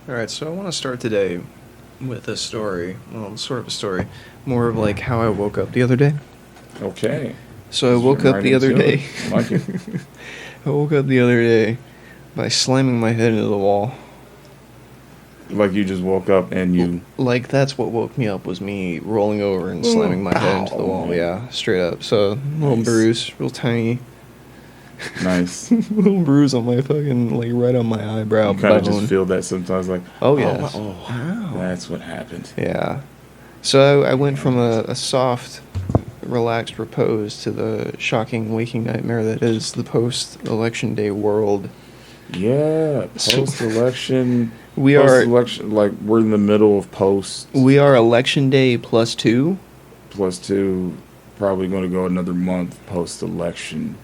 Alright, so I want to start today with a story. Well, sort of a story. More of like how I woke up the other day. Okay. So I woke up the other day. I like it. I woke up the other day by slamming my head into the wall. Like you just woke up and you... Like that's what woke me up, was me rolling over and slamming my head into the wall. Yeah, straight up. So, little bruise, real tiny. Nice. Little bruise on my fucking, like, right on my eyebrow. You kind of just feel that sometimes, like... Oh, yeah. Wow. That's what happened. Yeah. So I went from a soft, relaxed repose to the shocking waking nightmare that is the post-election day world. Yeah, post-election... Post-election, like, we're in the middle of post. We are election day plus 2. Plus 2, probably going to go another month post-election.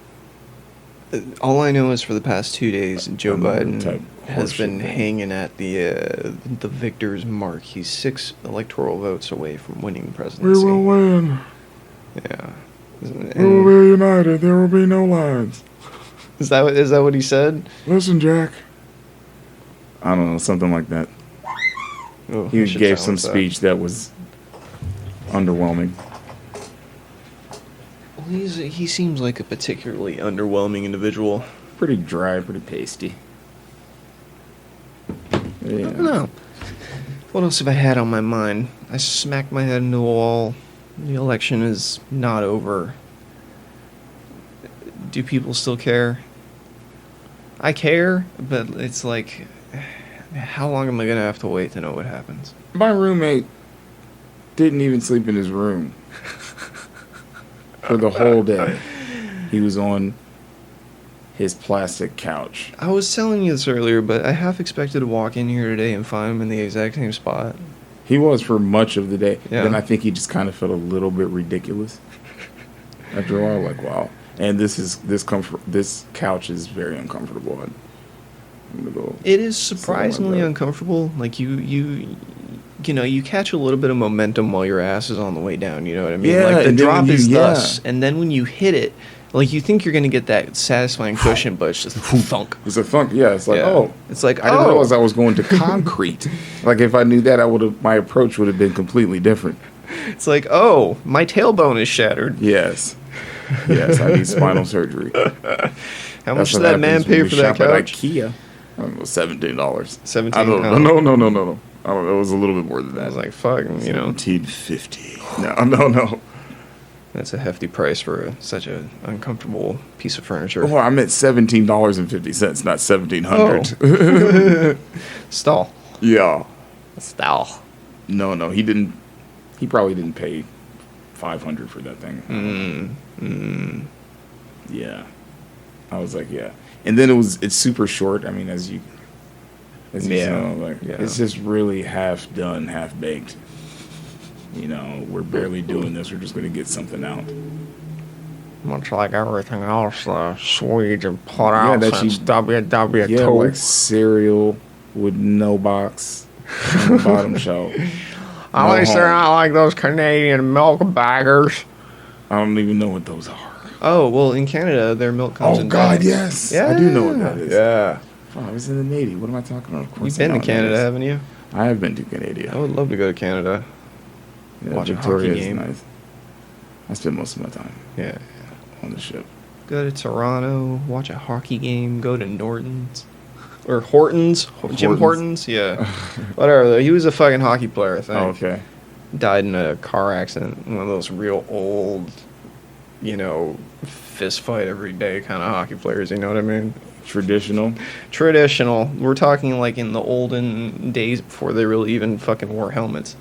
All I know is for the past 2 days, Joe Biden has been thing. hanging at the victor's mark. He's 6 electoral votes away from winning the presidency. We will win. Yeah. We will be united. There will be no lines. Is that what he said? Listen, Jack. I don't know, something like that. Oh, He gave some speech that was underwhelming. Well, he seems like a particularly underwhelming individual. Pretty dry, pretty pasty. Yeah. I don't know. What else have I had on my mind? I smacked my head into the wall. The election is not over. Do people still care? I care, but it's like, how long am I going to have to wait to know what happens? My roommate didn't even sleep in his room for the whole day. He was on his plastic couch. I was telling you this earlier, but I half expected to walk in here today and find him in the exact same spot. He was for much of the day. Yeah. Then I think he just kind of felt a little bit ridiculous. After a while, like, wow. And this couch is very uncomfortable. I'm gonna go. It is surprisingly uncomfortable. Like you catch a little bit of momentum while your ass is on the way down. You know what I mean? Yeah, like the drop is yeah. thus, and then when you hit it, like you think you're gonna get that satisfying cushion, but it's just thunk. It's a thunk. Yeah, it's like it's like I didn't realize I was going to concrete. Like if I knew that, my approach would have been completely different. It's like my tailbone is shattered. Yes, I need spinal surgery. How much did that man pay for that couch? At IKEA. I don't know, $17. $17. I don't know. No. It was a little bit more than that. I was like, fuck, $17.50. No. That's a hefty price for such an uncomfortable piece of furniture. Well, I meant $17.50, not $1,700. Stall. Yeah. Stall. No, he didn't. He probably didn't pay $500 for that thing. Yeah. I was like, yeah. And then it's super short. I mean, as you know, it's just really half done, half baked. You know, we're barely doing this. We're just going to get something out. Much like everything else the Swedes have put out since WW2. Yeah, like cereal with no box on the bottom shelf. At least they're not like those Canadian milk baggers. I don't even know what those are. Oh, well, in Canada, their milk comes in God, bags. yes. Yeah. I do know what that is. Yeah. Oh, I was in the Navy. What am I talking about? Of course You've been to Canada, haven't you? I have been to Canada. I would love to go to Canada. Yeah, Watch Victoria a hockey game. Is nice. I spend most of my time on the ship. Go to Toronto, watch a hockey game, go to Norton's. Or Hortons. Jim Hortons? Yeah. Whatever. He was a fucking hockey player, I think. Oh, okay. Died in a car accident. One of those real old, fist fight every day kind of hockey players, you know what I mean? Traditional. We're talking like in the olden days before they really even fucking wore helmets.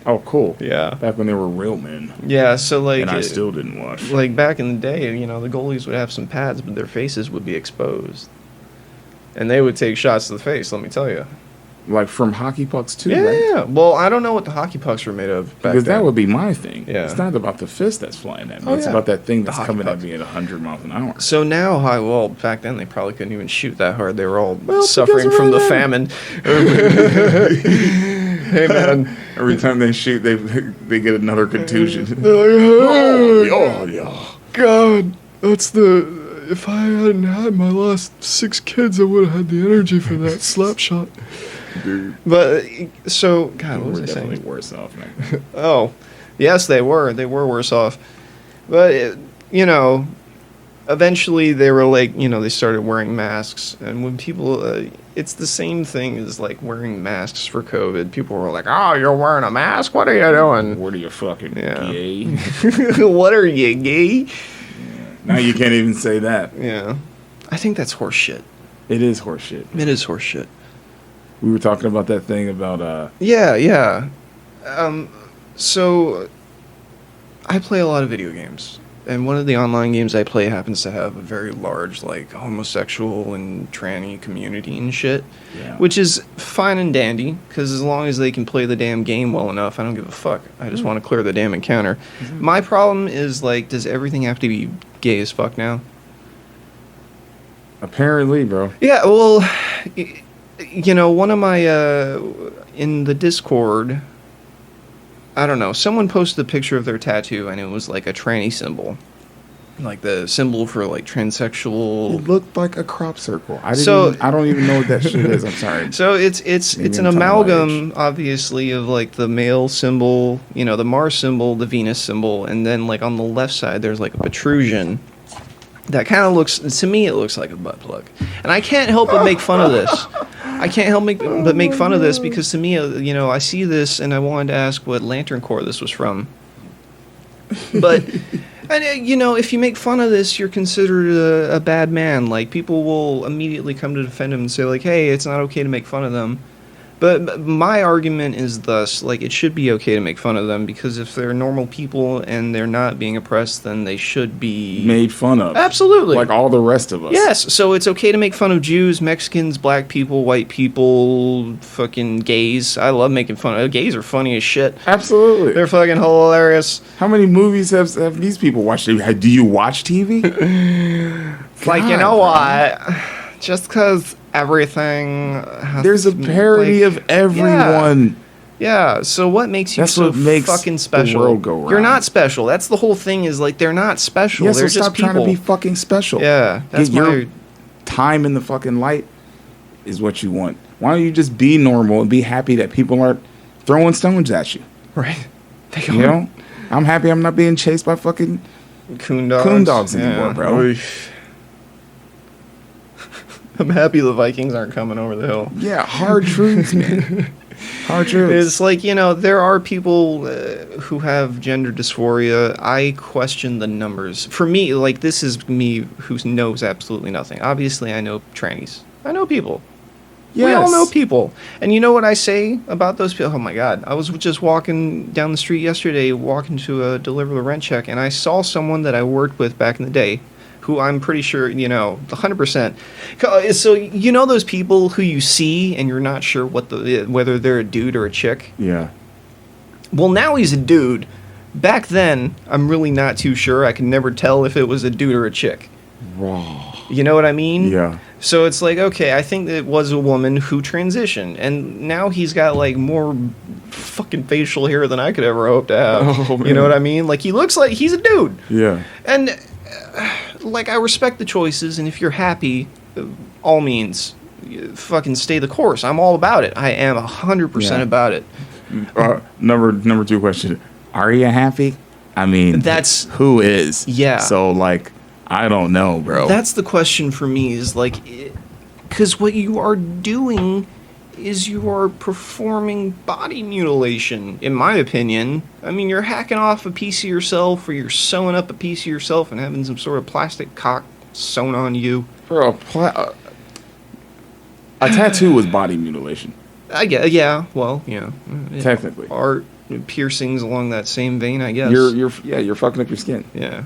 Oh, cool. Yeah. Back when they were real men. Yeah, so like... And I still didn't watch. Like back in the day, the goalies would have some pads, but their faces would be exposed. And they would take shots to the face, let me tell you. Like from hockey pucks too, yeah, right? Yeah, well, I don't know what the hockey pucks were made of back because then. that would be my thing. Yeah. It's not about the fist that's flying at me. It's about that thing that's coming at me at 100 miles an hour. So now, back then they probably couldn't even shoot that hard. They were all suffering from the famine. Hey, man. Every time they shoot, they get another contusion. They're like, oh, yeah. God, that's the... If I hadn't had my last 6 kids, I would have had the energy for that slap shot. Dude. But so, God, what We're was I definitely saying? worse off now. Oh, yes, they were. They were worse off. But eventually they were like, they started wearing masks, and when people, it's the same thing as like wearing masks for COVID. People were like, "Oh, you're wearing a mask? What are you doing? What are you fucking Yeah. gay? What are you, gay?" Now you can't even say that. Yeah, I think that's horse shit. It is horseshit. It is horse shit. We were talking about that thing about Yeah. So I play a lot of video games. And one of the online games I play happens to have a very large, like, homosexual and tranny community and shit. Yeah. Which is fine and dandy, because as long as they can play the damn game well enough, I don't give a fuck. I just want to clear the damn encounter. Mm-hmm. My problem is, like, does everything have to be gay as fuck now? apparently, bro. Yeah, well, one of my, in the Discord, I don't know, someone posted a picture of their tattoo, and it was like a tranny symbol. Like the symbol for, like, transsexual. It looked like a crop circle. I So- don't even know what that shit is. I'm sorry. So it's Maybe an I'm talking about amalgam, obviously, of like the male symbol, the Mars symbol, the Venus symbol, and then like on the left side there's like a protrusion that kind of looks, to me, it looks like a butt plug. And I can't help but make fun of this. I can't help but make fun of this because to me, I see this and I wanted to ask what Lantern Corps this was from. But. And, if you make fun of this, you're considered a bad man. Like, people will immediately come to defend him and say, like, hey, it's not okay to make fun of them. But my argument is thus, like, it should be okay to make fun of them, because if they're normal people and they're not being oppressed, then they should be... Made fun of. Absolutely. Like all the rest of us. Yes, so it's okay to make fun of Jews, Mexicans, black people, white people, fucking gays. I love making fun of... Gays are funny as shit. Absolutely. They're fucking hilarious. How many movies have these people watched? Do you watch TV? Like, you God, know bro. what? Just because everything has There's a parody like, of everyone. Yeah, so what makes you That's so what makes fucking the special? world go You're round. not special. That's the whole thing, is like they're not special. Yeah, They're so just stop people. trying to be fucking special. Yeah, that's Get your my... time in the fucking light is what you want. Why don't you just be normal and be happy that people aren't throwing stones at you? Right. They You know? I'm happy I'm not being chased by fucking coon dogs. coon dogs anymore, bro. Oof. I'm happy the Vikings aren't coming over the hill. Yeah, hard truths, man. Hard truths. It's like, there are people who have gender dysphoria. I question the numbers. For me, like, this is me who knows absolutely nothing. Obviously, I know trannies. I know people. Yes. We all know people. And you know what I say about those people? Oh, my God. I was just walking down the street yesterday, walking to deliver the rent check, and I saw someone that I worked with back in the day, who I'm pretty sure, 100%. So, those people who you see and you're not sure whether they're a dude or a chick? Yeah. Well, now he's a dude. Back then, I'm really not too sure. I could never tell if it was a dude or a chick. Raw. You know what I mean? Yeah. So it's like, okay, I think it was a woman who transitioned, and now he's got, like, more fucking facial hair than I could ever hope to have. Oh, man. You know what I mean? Like, he looks like he's a dude. Yeah. And, like, I respect the choices, and if you're happy, all means, fucking stay the course. I'm all about it. I am 100% Yeah. about it. Number 2 question. Are you happy? I mean, That's- who is? Yeah. So, like, I don't know, bro. That's the question for me, is like, because what you are doing is you are performing body mutilation, in my opinion. I mean, you're hacking off a piece of yourself, or you're sewing up a piece of yourself and having some sort of plastic cock sewn on you. Bro, a tattoo was body mutilation, I guess, yeah, well, yeah. technically. Art, piercings along that same vein, I guess. You're fucking up your skin. Yeah.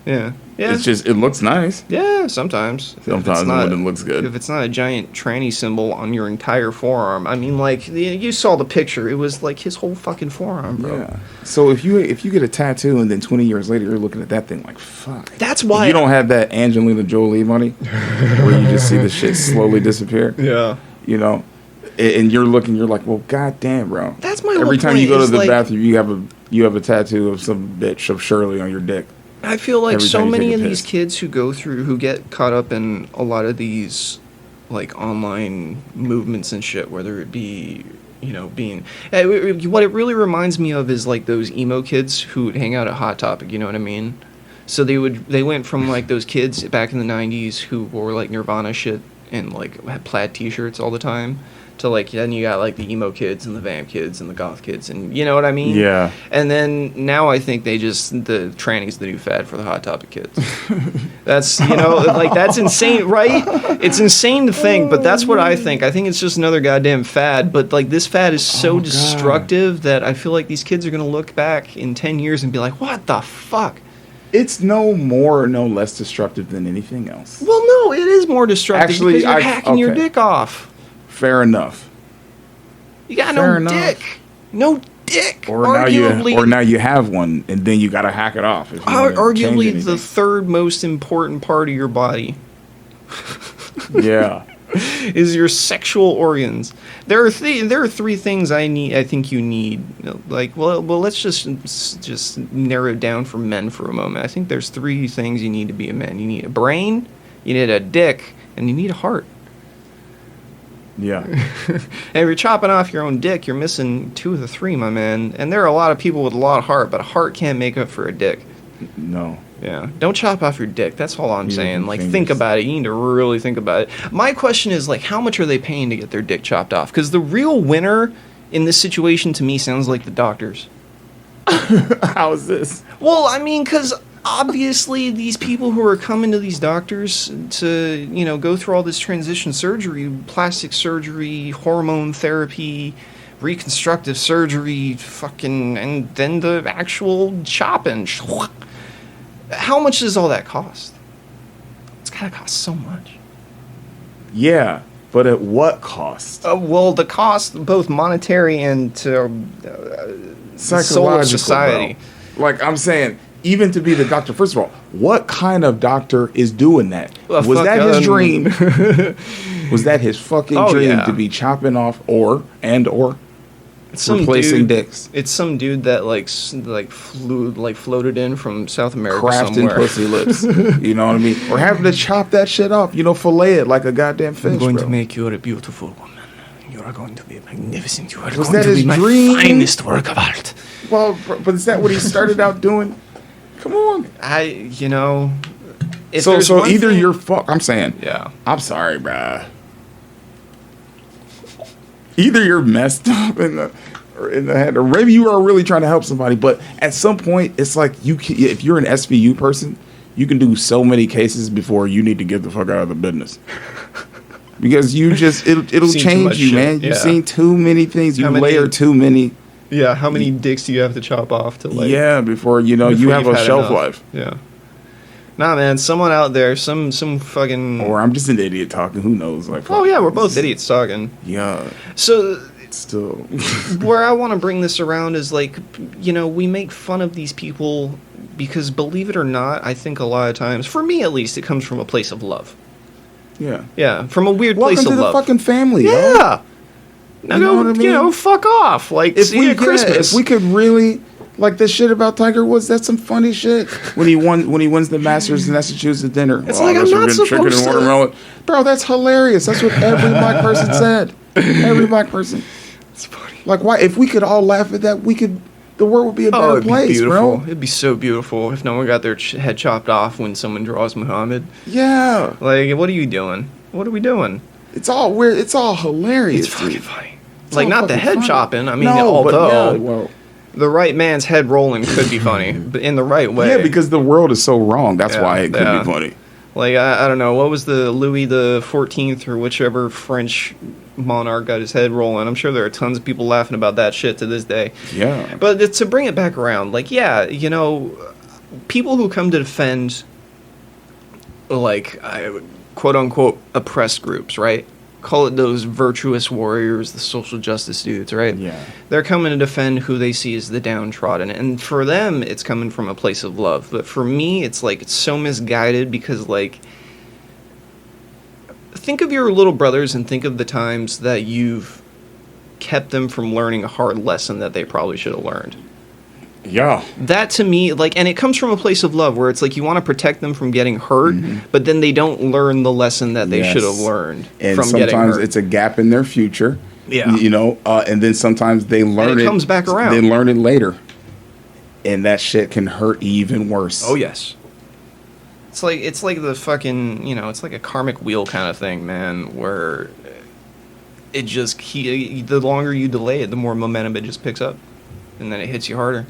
Yeah. Yeah. It's just, it looks nice. Yeah, sometimes. If it's Sometimes not- when it looks good. If it's not a giant tranny symbol on your entire forearm, I mean, like, you saw the picture. It was like his whole fucking forearm, bro. Yeah. So if you get a tattoo and then 20 years later you're looking at that thing like, fuck. That's why You don't have that Angelina Jolie money where you just see the shit slowly disappear. Yeah. You know, and you're looking, you're like, well, goddamn, bro. That's my whole Every time you point, go to is the like- bathroom, you have a tattoo of some bitch of Shirley on your dick. I feel like Every so time you many take of a these piss. kids who get caught up in a lot of these like online movements and shit, whether it be, you know, being what it really reminds me of is like those emo kids who would hang out at Hot Topic, you know what I mean? So they went from like those kids back in the 90s who wore like Nirvana shit and like had plaid t-shirts all the time to like, then you got like the emo kids and the vamp kids and the goth kids, and you know what I mean? Yeah. And then now I think the tranny's the new fad for the Hot Topic kids. That's, you know, like that's insane, right? It's insane to think, but that's what I think. I think it's just another goddamn fad, but like this fad is so destructive that I feel like these kids are going to look back in 10 years and be like, what the fuck? It's no more or no less destructive than anything else. Well, no, it is more destructive. Actually, because you're hacking your dick off. Fair enough. You got no dick. No dick. Or now you have one, and then you got to hack it off. If you arguably the third most important part of your body. Yeah. Is your sexual organs. There are three things I think you need. Like, well, let's just narrow it down for men for a moment. I think there's three things you need to be a man. You need a brain, you need a dick, and you need a heart. Yeah. And if you're chopping off your own dick, you're missing two of the three, my man. And there are a lot of people with a lot of heart, but a heart can't make up for a dick. No. Yeah. Don't chop off your dick. That's all I'm saying. Like, fingers. think about it. You need to really think about it. My question is, like, how much are they paying to get their dick chopped off? Because the real winner in this situation to me sounds like the doctors. How is this? Well, I mean, because obviously these people who are coming to these doctors to, you know, go through all this transition surgery, plastic surgery, hormone therapy, reconstructive surgery, fucking, and then the actual chopping. How much does all that cost? It's gotta cost so much. Yeah, but at what cost? Well, the cost, both monetary and to Psychological society. Bro. Like I'm saying, even to be the doctor. First of all, what kind of doctor is doing that? Was that his dream? Was that his fucking dream to be chopping off or replacing dicks? It's some dude that floated in from South America crafting somewhere. Pussy lips. You know what I mean? Or having to chop that shit off. You know, fillet it like a goddamn fish. I'm going to make you a beautiful woman. You are going to be magnificent. You are Was going that to his be my dream? finest work of art. Well, but is that what he started out doing? Come on. So either you're I'm saying. Yeah. I'm sorry, bruh. Either you're messed up in the head, or maybe you are really trying to help somebody. But at some point, it's like if you're an SVU person, you can do so many cases before you need to get the fuck out of the business. Because it'll change you, man. You've seen too many things. You layer too many. Yeah, how many dicks do you have to chop off to like? Yeah, before you have a shelf life. Yeah. Nah, man. Someone out there, some fucking. Or I'm just an idiot talking. Who knows? Like. Oh yeah, we're both idiots talking. Yeah. So. Still. Where I want to bring this around is like, we make fun of these people because, believe it or not, I think a lot of times, for me at least, it comes from a place of love. Yeah. Yeah, from a weird place of love. Welcome to the fucking family. Yeah. Now fuck off. Like, see you at Christmas. If we could really, like this shit about Tiger Woods, that's some funny shit. When he wins the Masters in Massachusetts dinner. It's like, I'm not supposed chicken and watermelon. Bro, that's hilarious. That's what every black person said. Every black person. It's funny. Like, why? If we could all laugh at that, the world would be a better place, bro. It'd be so beautiful if no one got their head chopped off when someone draws Muhammad. Yeah. Like, what are you doing? What are we doing? It's all weird. It's all hilarious. It's fucking funny. Like, not the head funny. chopping. I mean, the right man's head rolling could be funny, but in the right way. Yeah, because the world is so wrong. That's why it could be funny. Like, I don't know, what was the Louis the 14th or whichever French monarch got his head rolling? I'm sure there are tons of people laughing about that shit to this day. Yeah. But to bring it back around, like, yeah, people who come to defend, like, quote-unquote oppressed groups, right? Call it those virtuous warriors, the social justice dudes, right? Yeah. They're coming to defend who they see as the downtrodden. And for them, it's coming from a place of love. But for me, it's like, it's so misguided because, like, think of your little brothers and think of the times that you've kept them from learning a hard lesson that they probably should have learned. Yeah. That to me, like, and it comes from a place of love where it's like you want to protect them from getting hurt, but then they don't learn the lesson that they should have learned and from getting hurt. Sometimes it's a gap in their future. Yeah. You know, and then sometimes they learn and it comes back around. They learn it later. And that shit can hurt even worse. Oh, yes. It's like the fucking, it's like a karmic wheel kind of thing, man, where it just, the longer you delay it, the more momentum it just picks up. And then it hits you harder.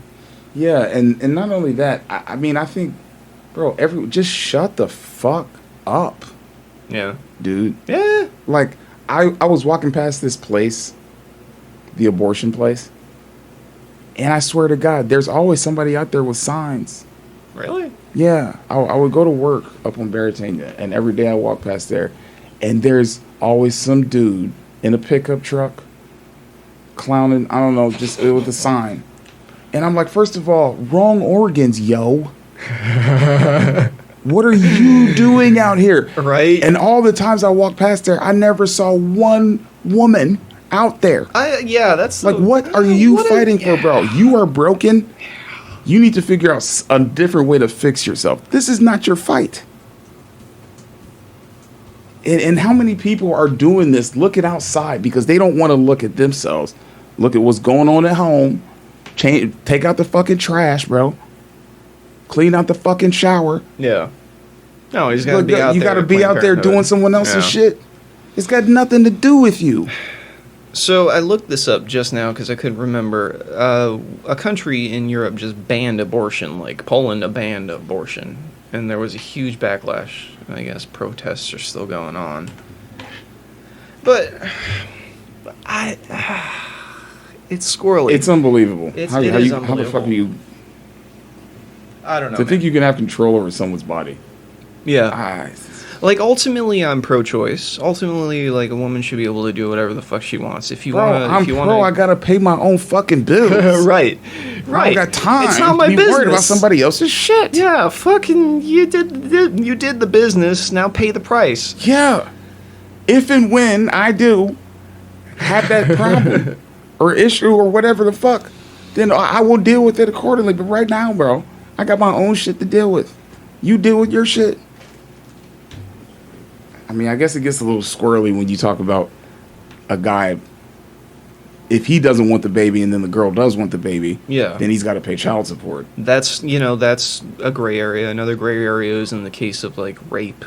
Yeah, and not only that, I mean, I think, bro, just shut the fuck up. Yeah. Dude. Yeah. Like, I was walking past this place, the abortion place, and I swear to God, there's always somebody out there with signs. Really? Yeah. I would go to work up on Baratania, and every day I walk past there, and there's always some dude in a pickup truck clowning, I don't know, just with a sign. And I'm like, first of all, wrong organs, yo. What are you doing out here? Right. And all the times I walked past there, I never saw one woman out there. That's like, what are you fighting for, bro? You are broken. You need to figure out a different way to fix yourself. This is not your fight. And how many people are doing this looking outside because they don't want to look at themselves, look at what's going on at home, take out the fucking trash, bro. Clean out the fucking shower. Yeah. No, he's got to be out there. You got to be out there doing someone else's shit. It's got nothing to do with you. So I looked this up just now because I couldn't remember. A country in Europe just banned abortion, like Poland banned abortion. And there was a huge backlash. I guess protests are still going on. But it's squirrely. It's unbelievable. It is unbelievable. How the fuck are you... I don't know. To think you can have control over someone's body. Yeah. Like, ultimately, I'm pro-choice. Ultimately, like, a woman should be able to do whatever the fuck she wants. If you want to... I gotta pay my own fucking bills. Right. I don't got time. It's not my business. Worried about somebody else's shit. Yeah, fucking, you did the business, now pay the price. Yeah. If and when I do have that problem or issue or whatever the fuck, then I will deal with it accordingly. But right now, bro, I got my own shit to deal with. You deal with your shit. I mean, I guess it gets a little squirrely when you talk about a guy. If he doesn't want the baby and then the girl does want the baby, then he's got to pay child support. That's a gray area. Another gray area is in the case of, like, rape,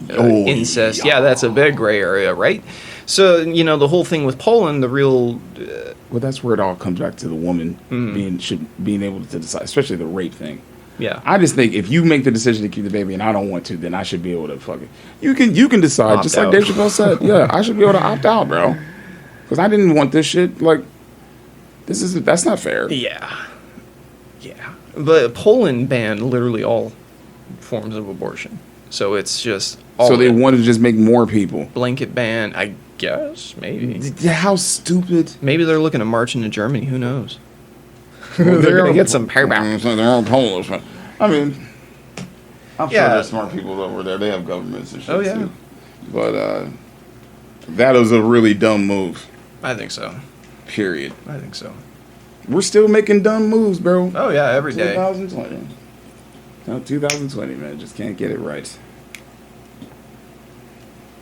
incest. Yeah, that's a big gray area, right? So, the whole thing with Poland, the real... well, that's where it all comes back to the woman being able to decide, especially the rape thing. Yeah. I just think if you make the decision to keep the baby and I don't want to, then I should be able to fuck it. You can decide, opt just out. Like Dave Chappelle said. Yeah, I should be able to opt out, bro. Because I didn't want this shit. Like, that's not fair. Yeah. Yeah. But Poland banned literally all forms of abortion. So it's just all so they want to just make more people. Blanket ban, I guess, maybe. How stupid. Maybe they're looking to march into Germany. Who knows? Well, they're going to get some payback. They're all Polish. I mean, I'm sure there's smart people over there. They have governments and shit too. But that was a really dumb move. I think so. Period. I think so. We're still making dumb moves, bro. Oh, yeah, every day. 2020. No, 2020, man. Just can't get it right.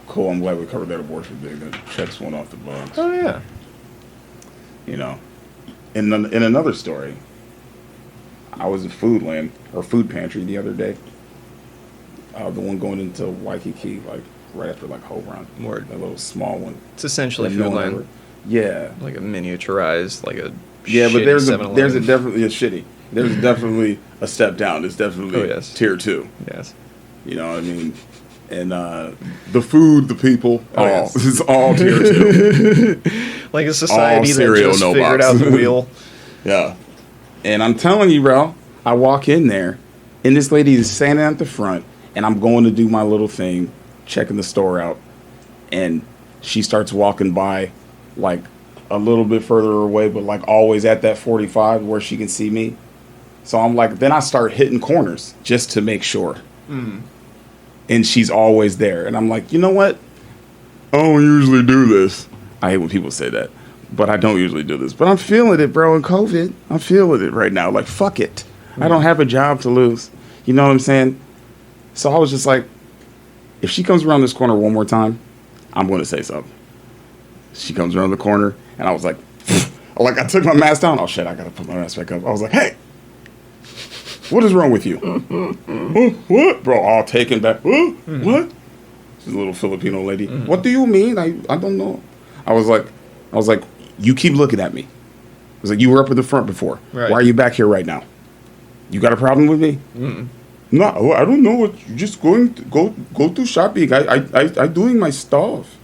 Cool, I'm glad we covered that abortion thing. That checks one off the box. Oh, yeah. In another story, I was in Foodland, or Food Pantry the other day. The one going into Waikiki, like, right after, like, Hope Run. Word. A little small one. It's essentially Foodland. Yeah. Like a miniaturized, like a but there's definitely a shitty. There's definitely a step down. It's definitely tier 2. Yes. You know what I mean? And the food, the people, it's all tier 2. Like a society that just figured out the wheel. Yeah. And I'm telling you, bro, I walk in there, and this lady is standing at the front, and I'm going to do my little thing, checking the store out, and she starts walking by, like, a little bit further away, but, like, always at that 45 where she can see me. So I'm like, then I start hitting corners just to make sure. Mm. And she's always there. And I'm like, you know what? I don't usually do this. I hate when people say that. But I don't usually do this. But I'm feeling it, bro, in COVID. I'm feeling it right now. Like, fuck it. I don't have a job to lose. You know what I'm saying? So I was just like, if she comes around this corner one more time, I'm going to say something. She comes around the corner, and I was like, I took my mask down. Oh, shit, I got to put my mask back up. I was like, hey, what is wrong with you? What? Bro, all taken back. What? She's a little Filipino lady. What do you mean? I don't know. I was like, you keep looking at me. I was like, you were up at the front before. Right. Why are you back here right now? You got a problem with me? No, I don't know what. You're just going to go to shopping. I doing my stuff.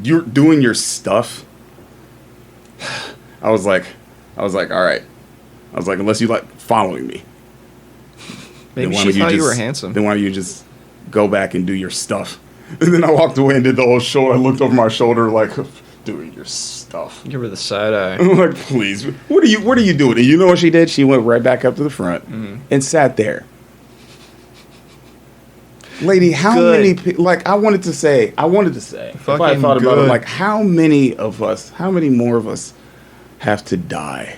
You're doing your stuff. I was like, all right. I was like, unless you like following me. Maybe she thought you were handsome. Then why don't you just go back and do your stuff? And then I walked away and did the whole shoulder. I looked over my shoulder like, doing your stuff. Give her the side eye. I'm like, please, what are you doing? And you know what she did? She went right back up to the front and sat there. Lady, how many people, like, I wanted to say, if I thought about it, like, how many more of us have to die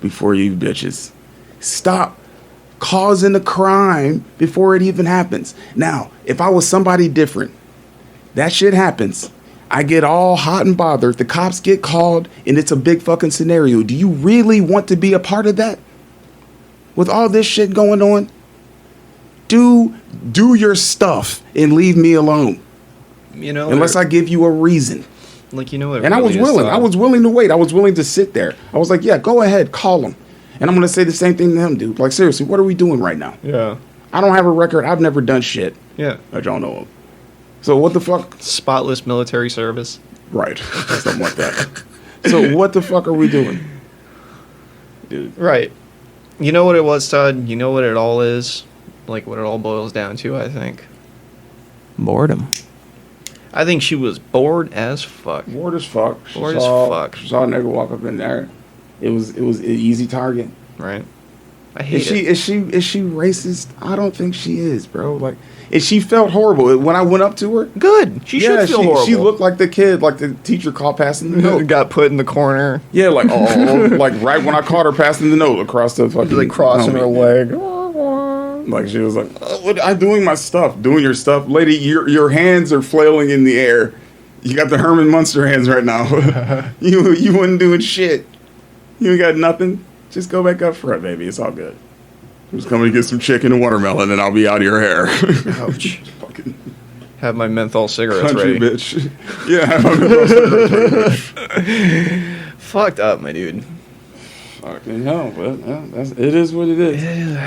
before you bitches stop causing a crime before it even happens? Now, if I was somebody different, that shit happens. I get all hot and bothered. The cops get called, and it's a big fucking scenario. Do you really want to be a part of that? With all this shit going on? Do your stuff and leave me alone. You know, unless I give you a reason. Like, you know what? And I was willing. I was willing to wait. I was willing to sit there. I was like, yeah, go ahead, call him. And I'm going to say the same thing to him, dude. Like, seriously, what are we doing right now? Yeah. I don't have a record. I've never done shit. Yeah. I don't know him. So what the fuck? Spotless military service. Right. Something like that. So what the fuck are we doing? Dude. Right. You know what it was, Todd? You know what it all is? Like, what it all boils down to, I think. Boredom. I think she was bored as fuck. Bored as fuck. She saw a nigga walk up in there. It was an easy target. Right. I hate it. Is she racist? I don't think she is, bro. Like, and she felt horrible when I went up to her. Good. She should feel horrible. She looked like the kid, like the teacher caught passing the note. Got put in the corner. Yeah, like like right when I caught her passing the note across the fucking, like crossing her leg. Like, she was like, I'm doing my stuff, doing your stuff, lady. Your hands are flailing in the air. You got the Herman Munster hands right now. you wasn't doing shit. You ain't got nothing. Just go back up front, baby. It's all good. I'm just coming to get some chicken and watermelon, and I'll be out of your hair. Ouch. Fucking have my menthol cigarettes country ready. Bitch. Yeah, have my menthol cigarettes. Fucked up, my dude. Fucking hell, but yeah, it is what it is.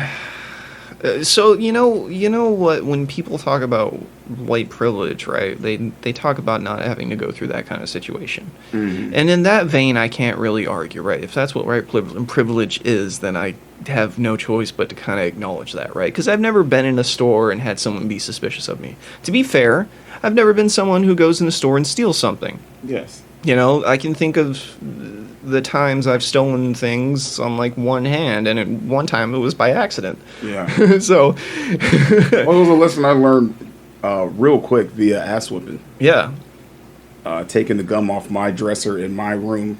So you know what? When people talk about white privilege, right? They talk about not having to go through that kind of situation. Mm-hmm. And in that vein, I can't really argue, right? If that's what white privilege is, then I have no choice but to kind of acknowledge that, right? Because I've never been in a store and had someone be suspicious of me. To be fair, I've never been someone who goes in a store and steals something. Yes. You know, I can think of the times I've stolen things on, like, one hand, and at one time it was by accident. Yeah. So. Well, it was a lesson I learned real quick via ass whipping. Yeah. Taking the gum off my dresser in my room,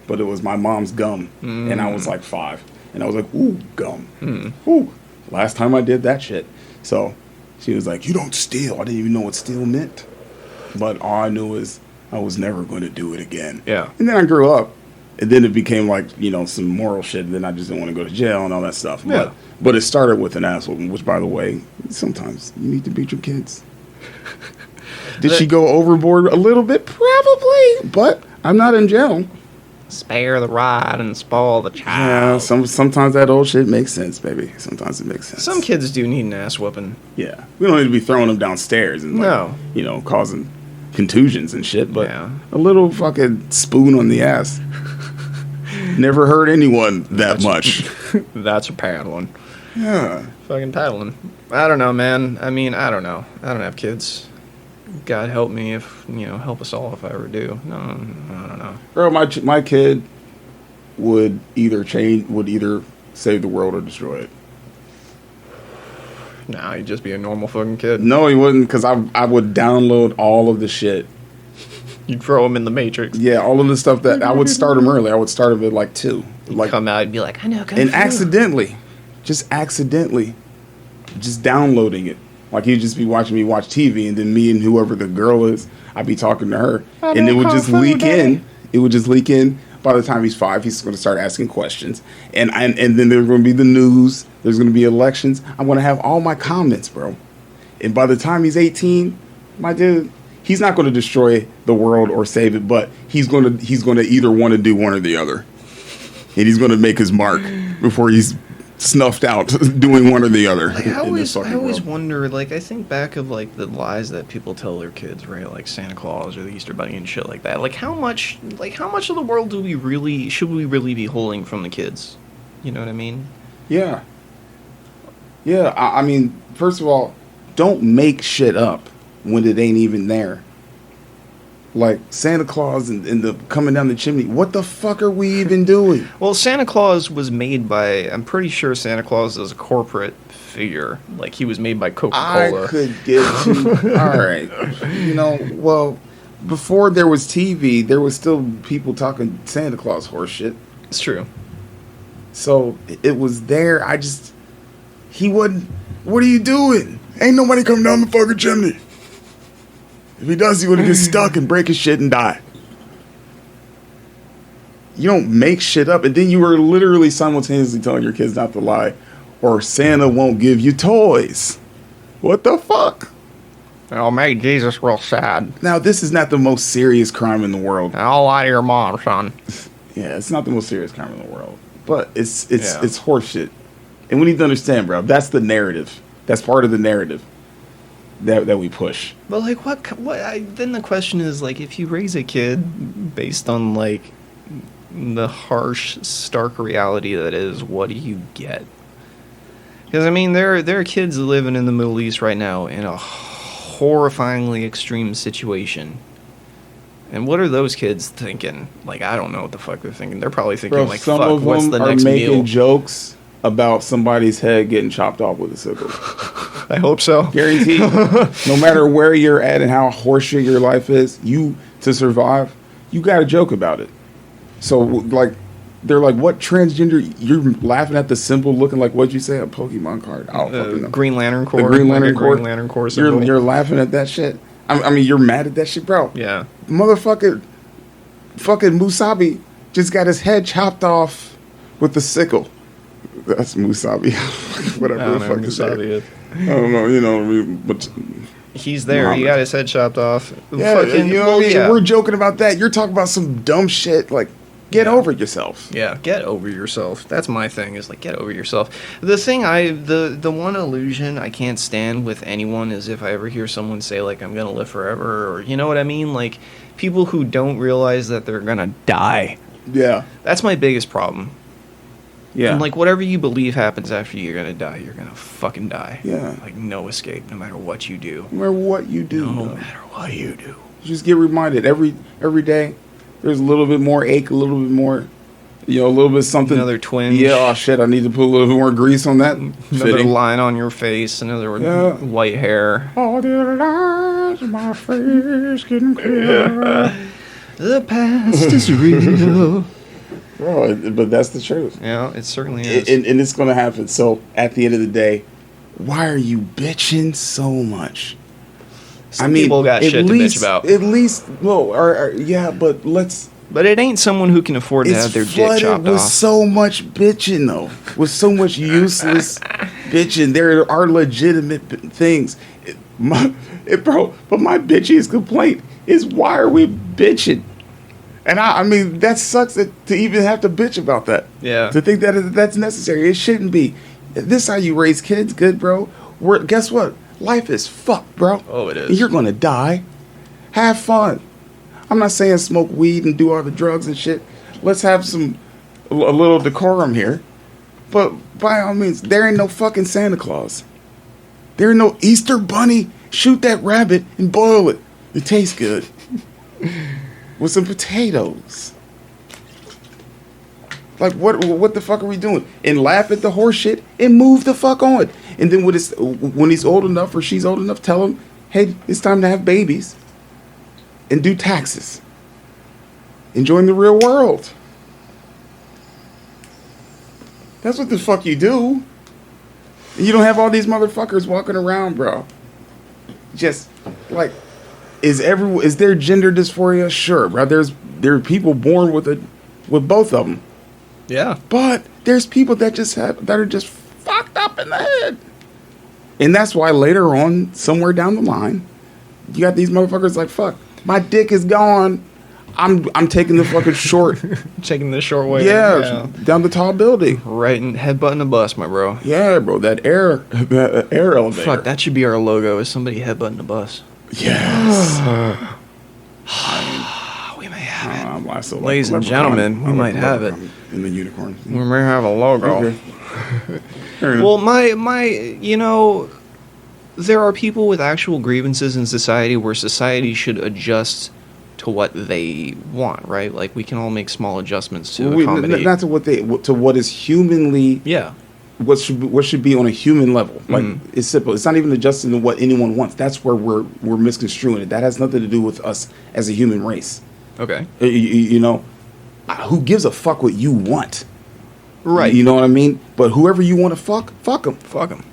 but it was my mom's gum, and I was like 5. And I was like, ooh, gum. Ooh. Last time I did that shit. So she was like, you don't steal. I didn't even know what steal meant. But all I knew is I was never going to do it again. Yeah. And then I grew up, and then it became like, some moral shit. And then I just didn't want to go to jail and all that stuff. Yeah. But it started with an ass whooping, which, by the way, sometimes you need to beat your kids. Did she go overboard a little bit? Probably. But I'm not in jail. Spare the rod and spoil the child. Yeah, sometimes that old shit makes sense, baby. Sometimes it makes sense. Some kids do need an ass whooping. Yeah. We don't need to be throwing them downstairs and, causing contusions and shit, but a little fucking spoon on the ass never hurt anyone that much. That's a paddling. Yeah. Fucking paddling. I don't know, man. I mean, I don't know. I don't have kids. God help me if, help us all if I ever do. No, I don't know. Bro, my kid would either save the world or destroy it. Nah, he'd just be a normal fucking kid. No, he wouldn't, because I would download all of the shit You'd throw him in the Matrix. Yeah, all of the stuff that I would start him early. I would start him at like 2. Like, come out and be like, I know. And accidentally, just downloading it. Like he'd just be watching me watch TV, and then me and whoever the girl is, I'd be talking to her, and it would just leak in. It would just leak in. By the time he's 5, he's going to start asking questions, and then there's going to be the news. There's going to be elections. I'm going to have all my comments, bro. And by the time he's 18, my dude, he's not going to destroy the world or save it, but he's going to either want to do one or the other, and he's going to make his mark before he's snuffed out doing one or the other. Like, I always wonder, like, I think back of like the lies that people tell their kids, right? Like Santa Claus or the Easter Bunny and shit like that. Like how much of the world should we really be holding from the kids? You know what I mean? Yeah. Yeah, I mean, first of all, don't make shit up when it ain't even there. Like Santa Claus and the coming down the chimney. What the fuck are we even doing? Well, Santa Claus was made by, I'm pretty sure Santa Claus is a corporate figure. Like he was made by Coca-Cola. I could get to, all right. You know, well, before there was TV, there was still people talking Santa Claus horse shit. It's true. So it was there. He wouldn't, what are you doing? Ain't nobody coming down the fucking chimney. If he does, he would get stuck and break his shit and die. You don't make shit up. And then you are literally simultaneously telling your kids not to lie. Or Santa won't give you toys. What the fuck? It'll make Jesus real sad. Now, this is not the most serious crime in the world. I'll lie to your mom, son. Yeah, it's not the most serious crime in the world. But it's horseshit. And we need to understand, bro. That's the narrative. That's part of the narrative that we push. But like, then the question is, like, if you raise a kid based on like the harsh, stark reality that is, what do you get? Because I mean, there are kids living in the Middle East right now in a horrifyingly extreme situation. And what are those kids thinking? Like, I don't know what the fuck they're thinking. They're probably thinking, bro, like, some fuck, of them what's the are next making meal? Jokes about somebody's head getting chopped off with a sickle. I hope so. Guaranteed. No matter where you're at and how horseshit your life is, to survive, you got to joke about it. So, like, they're like, what transgender? You're laughing at the symbol looking like, what'd you say? A Pokemon card. I don't fucking know. Green Lantern Corps. The Green Lantern Corps. Green Lantern Corps symbol. You're laughing at that shit. I mean, you're mad at that shit, bro. Yeah. Motherfucker, fucking Musabi just got his head chopped off with the sickle. That's Musabi. Whatever the fuck Musabi is. I don't know, you know what I mean? But he's there. He got his head chopped off. Yeah, fucking, you know what I mean? Yeah. We're joking about that. You're talking about some dumb shit. Like, get over yourself. Yeah, get over yourself. That's my thing, is like, get over yourself. The thing the one illusion I can't stand with anyone is if I ever hear someone say, like, I'm gonna live forever, or, you know what I mean? Like, people who don't realize that they're gonna die. Yeah. That's my biggest problem. Yeah. And, like, whatever you believe happens after you're gonna die, you're gonna fucking die. Yeah. Like, no escape, no matter what you do. No matter what you do. No matter what you do. Just get reminded every day. There's a little bit more ache, a little bit more, you know, a little bit something. Another twinge. Yeah, oh shit, I need to put a little bit more grease on that. Another line on your face, another white hair. All the lines on my face getting clearer. The past is real. Bro, but that's the truth. Yeah, it certainly is. And it's going to happen. So, at the end of the day, why are you bitching so much? Some people got shit to bitch about. At least, well, yeah, but let's... But it ain't someone who can afford to have their dick chopped with off. So much bitching, though. With so much useless bitching. There are legitimate things. Bro, but my bitchiest complaint is, why are we bitching? And I mean, that sucks to even have to bitch about that. Yeah. To think that that's necessary. It shouldn't be. This is how you raise kids good, bro. Guess what? Life is fucked, bro. Oh, it is. You're going to die. Have fun. I'm not saying smoke weed and do all the drugs and shit. Let's have a little decorum here. But by all means, there ain't no fucking Santa Claus. There ain't no Easter bunny. Shoot that rabbit and boil it. It tastes good. With some potatoes. Like, what the fuck are we doing? And laugh at the horse shit and move the fuck on. And then when he's old enough or she's old enough, tell him, hey, it's time to have babies. and do taxes. Enjoying the real world. That's what the fuck you do. You don't have all these motherfuckers walking around, bro. Just like, is there gender dysphoria? Sure, bro. There are people born with both of them. Yeah. But there's people that are just fucked up in the head. And that's why later on, somewhere down the line, you got these motherfuckers like, fuck, my dick is gone. I'm taking the fucking short. Taking the short way. Yeah, down the tall building. Right, and headbutting a bus, my bro. Yeah, bro, that air elevator. Fuck, that should be our logo, is somebody headbutting a bus. Yes. We may have it. Ladies and gentlemen, we might have it. In the unicorn. We may have a logo. Okay. Well, there are people with actual grievances in society where society should adjust to what they want, right? Like, we can all make small adjustments to accommodate. Not to what is humanly. Yeah. What should be on a human level. Like, it's simple. It's not even adjusting to what anyone wants. That's where we're misconstruing it. That has nothing to do with us as a human race. Okay. Who gives a fuck what you want? Right. You know what I mean? But whoever you want to fuck them. Fuck them.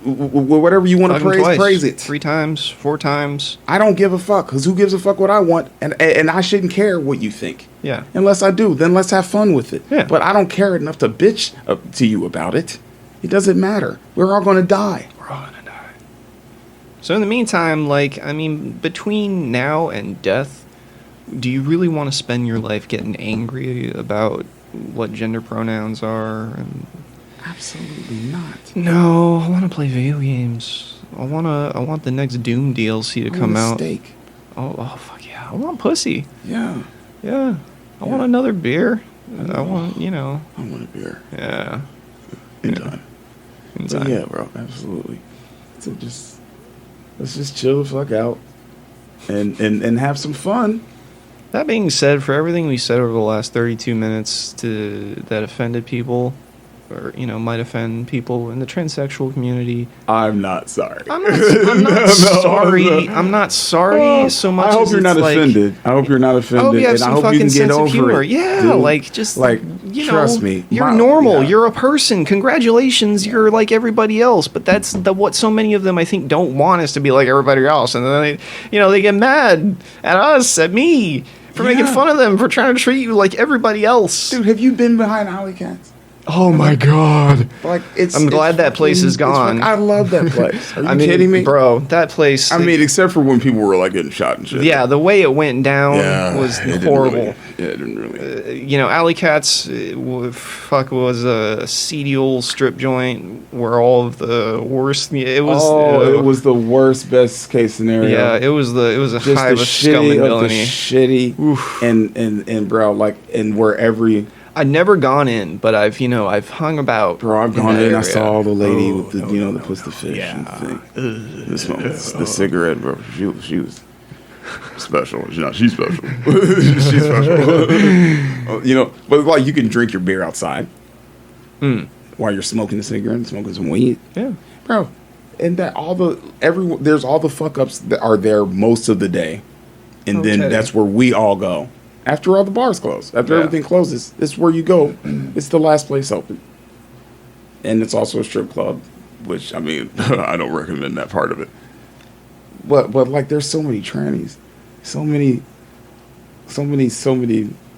Whatever you want to praise, praise it. 3 times, 4 times. I don't give a fuck, because who gives a fuck what I want? And I shouldn't care what you think. Yeah. Unless I do, then let's have fun with it. Yeah. But I don't care enough to bitch to you about it. It doesn't matter. We're all going to die. We're all going to die. So in the meantime, between now and death, do you really want to spend your life getting angry about what gender pronouns are? Absolutely not. No, I want to play video games. I want the next Doom DLC to come out. Steak. Oh, fuck yeah. I want pussy. Yeah. Yeah. I want another beer. I want a beer. Yeah. In time. But yeah, bro, absolutely. So let's just chill the fuck out and have some fun. That being said, for everything we said over the last 32 minutes that offended people, or might offend people in the transsexual community, I'm not sorry. I'm not sorry. I'm not sorry so much. I hope you're not offended. I hope you're not offended. I hope you have and some I hope fucking you can get sense of over humor. it. Yeah, dude. Trust me. You're normal. Yeah. You're a person. Congratulations. You're like everybody else. But that's what so many of them, I think, don't want us to be like everybody else. And then they get mad at us, at me, for making fun of them, for trying to treat you like everybody else. Dude, have you been behind Alley Cats? Oh my god! I'm glad that place is gone. I love that place. Are you kidding me, bro? That place. Except for when people were getting shot and shit. Yeah, the way it went down was horrible. It didn't really. Alley Cats, was a seedy old strip joint where all of the worst. It was. It was the worst, best case scenario. Yeah, it was a just hive of scum and villainy. Shitty. Oof. And bro, and where every. I'd never gone in, but I've hung about. Bro, I've gone in. I saw the lady with the puts the fish and thing. The cigarette, bro. She was special. She's special. She's special. But you can drink your beer outside while you're smoking a cigarette and smoking some weed. Yeah, bro. And that there's all the fuck ups that are there most of the day, and then that's where we all go. After all the bars close, after everything closes, it's where you go. It's the last place open. And it's also a strip club, which, I don't recommend that part of it. But there's so many trannies. So many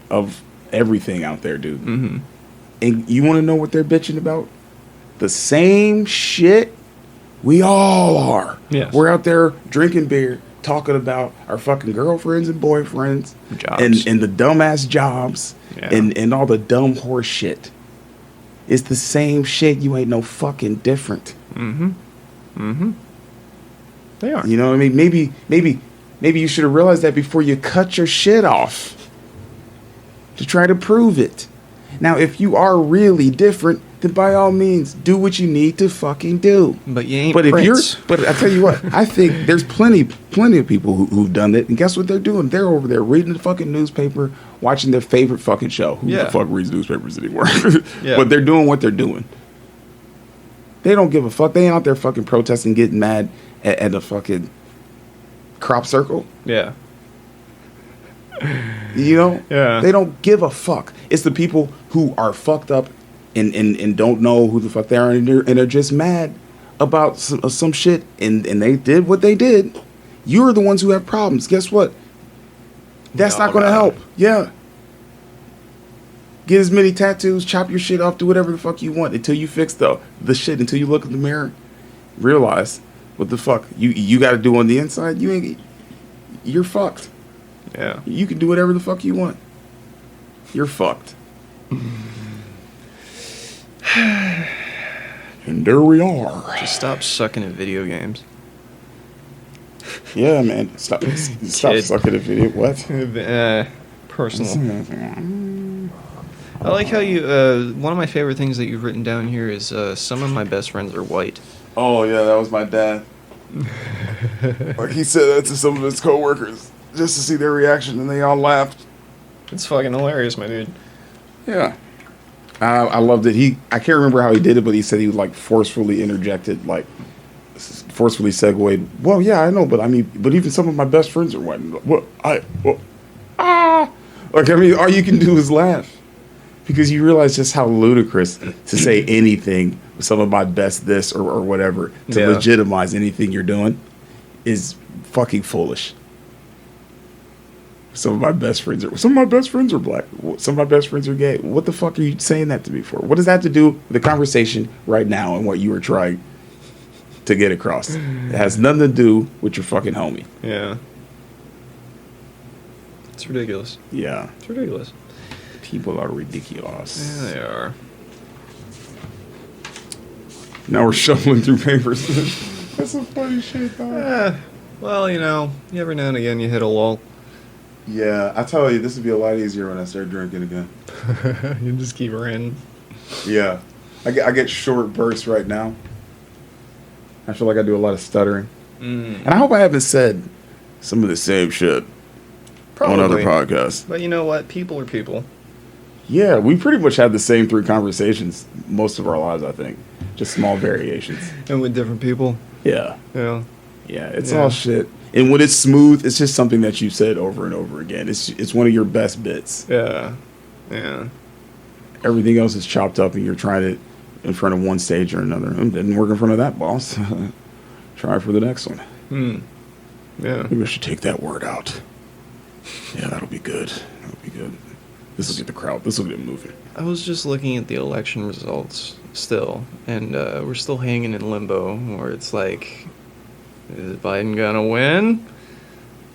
of everything out there, dude. Mm-hmm. And you want to know what they're bitching about? The same shit we all are. Yes. We're out there drinking beer, talking about our fucking girlfriends and boyfriends, jobs. and the dumbass jobs, and all the dumb horse shit. It's the same shit. You ain't no fucking different. Mm-hmm. Mm-hmm. They are. You know what I mean? Maybe you should have realized that before you cut your shit off to try to prove it. Now, if you are really different, then by all means, do what you need to fucking do. But you ain't Prince. But I tell you what, I think there's plenty of people who've done it. And guess what they're doing? They're over there reading the fucking newspaper, watching their favorite fucking show. Who the fuck reads newspapers anymore? But they're doing what they're doing. They don't give a fuck. They ain't out there fucking protesting, getting mad at a fucking crop circle. Yeah. You know? Yeah. They don't give a fuck. It's the people who are fucked up and don't know who the fuck they are, and they're just mad about some shit, and they did what they did. You're the ones who have problems. Guess what? That's not going to help. Yeah. Get as many tattoos, chop your shit off, do whatever the fuck you want until you fix the shit, until you look in the mirror, realize what the fuck you got to do on the inside. You're fucked. Yeah. You can do whatever the fuck you want. You're fucked. And there we are. Just stop sucking at video games. Yeah, man. Stop sucking at video. What? Personal. I like how you, one of my favorite things that you've written down here is, some of my best friends are white. Oh, yeah, that was my dad. Like, he said that to some of his coworkers just to see their reaction, and they all laughed. It's fucking hilarious, my dude. Yeah. I loved it. I can't remember how he did it, but he said he like forcefully interjected, like forcefully segued. Well, yeah, I know, but but even some of my best friends are white. Like, I mean, all you can do is laugh because you realize just how ludicrous to say anything. Some of my best this or whatever to legitimize anything you're doing is fucking foolish. Some of my best friends are black. Some of my best friends are gay. What the fuck are you saying that to me for? What does that have to do with the conversation right now and what you were trying to get across? It has nothing to do with your fucking homie. Yeah. It's ridiculous. Yeah. It's ridiculous. People are ridiculous. Yeah, they are. Now we're shuffling through papers. That's some funny shit, though. Well, every now and again you hit a lull. Yeah, I tell you, this would be a lot easier when I start drinking again. You just keep running. Yeah. I get short bursts right now. I feel like I do a lot of stuttering. And I hope I haven't said some of the same shit on other podcasts. But you know what? People are people. Yeah, we pretty much had the same 3 conversations most of our lives, I think. Just small variations. And with different people. Yeah. Yeah. Yeah, it's all shit. And when it's smooth, it's just something that you said over and over again. It's one of your best bits. Yeah. Yeah. Everything else is chopped up and you're trying it in front of one stage or another. It didn't work in front of that, boss. Try for the next one. Yeah. Maybe I should take that word out. Yeah, that'll be good. That'll be good. This will get the crowd. This will get it moving. I was just looking at the election results still, and we're still hanging in limbo where it's like, is Biden gonna win?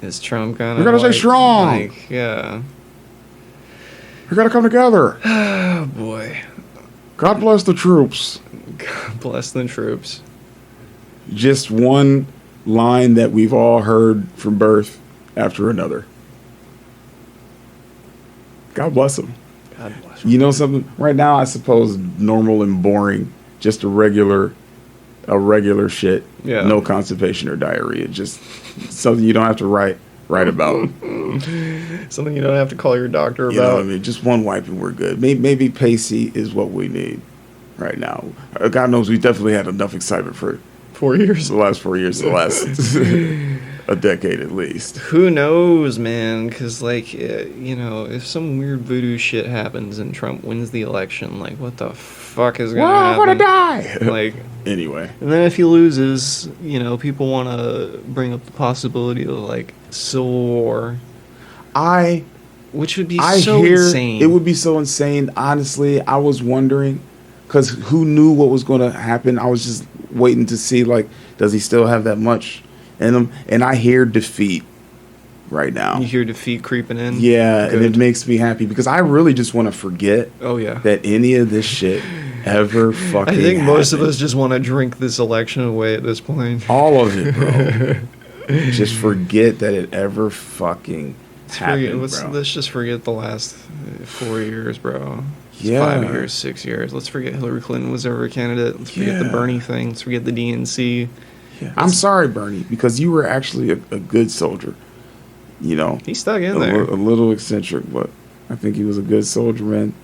Is Trump gonna? We gotta stay strong. Like, yeah. We gotta come together. Oh boy. God bless the troops. God bless the troops. Just one line that we've all heard from birth after another. God bless them. God bless them. You know something? Right now, I suppose normal and boring, just a regular shit. Yeah. No constipation or diarrhea. Just something you don't have to write about. Something you don't have to call your doctor about. You know what I mean? Just one wipe and we're good. Maybe Pacey is what we need right now. God knows we definitely had enough excitement for 4 years. The last 4 years, the last a decade at least. Who knows, man? Because, like, if some weird voodoo shit happens and Trump wins the election, like, what the fuck is going to happen? We're gonna die! Like, anyway. And then if he loses, people want to bring up the possibility of, like, civil war. Which would be so insane. It would be so insane. Honestly, I was wondering, because who knew what was going to happen? I was just waiting to see, like, does he still have that much in him? And I hear defeat right now. You hear defeat creeping in? Yeah, Good. and it makes me happy because I really just want to forget that any of this shit ever fucking I think happened. most of us just want to drink this election away at this point. All of it, bro. Just forget that it ever fucking happened, bro. Let's just forget the last 4 years, bro. Yeah. 5 years, 6 years. Let's forget Hillary Clinton was ever a candidate. Let's forget the Bernie thing. Let's forget the DNC. Yeah. I'm sorry, Bernie, because you were actually a good soldier. He stuck in there. A little eccentric, but I think he was a good soldier, man.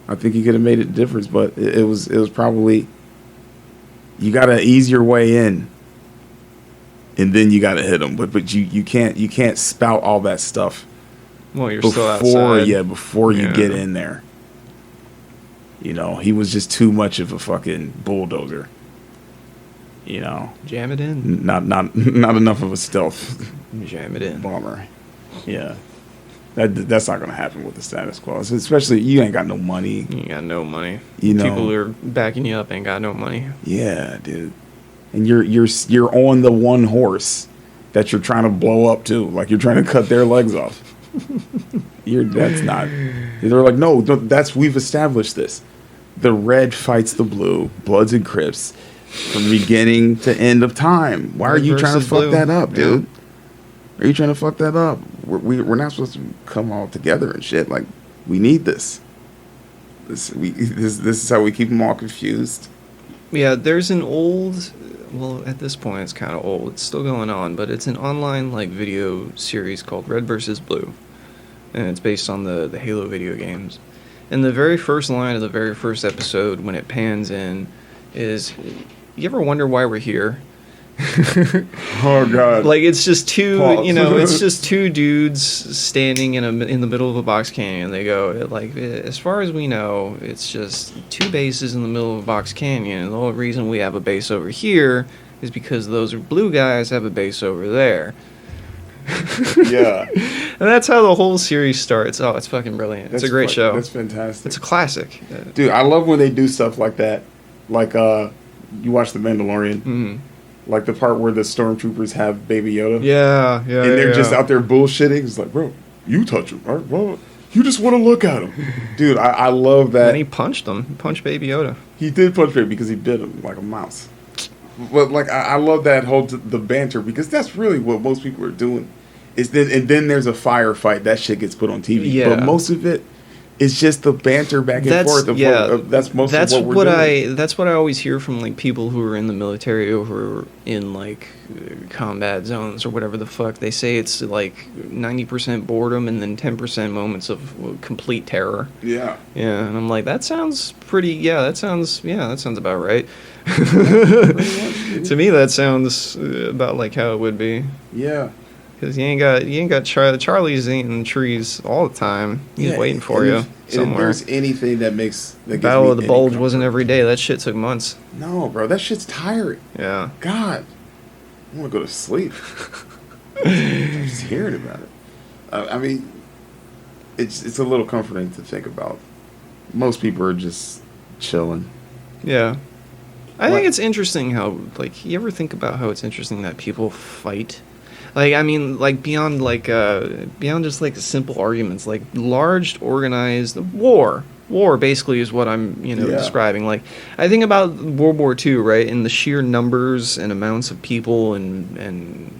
I think he could have made a difference, but it was probably, you got to ease your way in, and then you got to hit him. But you can't spout all that stuff Well, you're still outside. Yeah, before you get in there. You know, he was just too much of a fucking bulldozer. You know, Jam it in. Not enough of a stealth Jam it in. bomber. Yeah. That's not going to happen with the status quo. Especially, you ain't got no money. You ain't got no money. You know, people who are backing you up ain't got no money. Yeah, dude. And you're on the one horse that you're trying to blow up too. Like you're trying to cut their legs off. That's not. They're like, no, we've established this. The red fights the blue, Bloods and Crips, from beginning to end of time. Why are you trying to fuck that up, dude? Are you trying to fuck that up? We're not supposed to come all together and shit. Like, we need this. This is how we keep them all confused. Yeah, there's an old. Well, at this point, it's kind of old. It's still going on, but it's an online like video series called Red vs. Blue, and it's based on the Halo video games. And the very first line of the very first episode, when it pans in, is, "You ever wonder why we're here?" Oh God! Like it's just two, Pause. It's just two dudes standing in the middle of a box canyon. They go like, as far as we know, it's just two bases in the middle of a box canyon. And the only reason we have a base over here is because those blue guys have a base over there. Yeah, and that's how the whole series starts. Oh, it's fucking brilliant. It's a great show. That's fantastic. It's a classic, dude. I love when they do stuff like that. Like you watch The Mandalorian. Mm-hmm. Like the part where the stormtroopers have Baby Yoda. Yeah. And they're just out there bullshitting. It's like, bro, you touch him. All right, well, you just want to look at him. Dude, I love that. And he punched him. He punched Baby Yoda. He did punch Baby because he bit him like a mouse. But like, I love that whole the banter because that's really what most people are doing. And then there's a firefight. That shit gets put on TV. Yeah. But most of it is just the banter back and forth. That's most of what we're doing. That's what I always hear from like people who are in the military or who are in like combat zones or whatever the fuck. They say it's like 90% boredom and then 10% moments of complete terror. Yeah. Yeah, and I'm like, that sounds pretty. That sounds about right. To me, that sounds about like how it would be. Yeah. Because you ain't got Charlie's eating trees all the time. He's waiting for you somewhere. If there's anything that makes the Battle of the Bulge wasn't every day. That shit took months. No, bro, that shit's tiring. Yeah. God, I want to go to sleep. I'm just hearing about it. I mean, it's a little comforting to think about. Most people are just chilling. Yeah. I think it's interesting how, like, you ever think about how it's interesting that people fight? Like, I mean, like, beyond just, like, simple arguments, like, large, organized war. War, basically, is what I'm, describing. Like, I think about World War II, right, and the sheer numbers and amounts of people and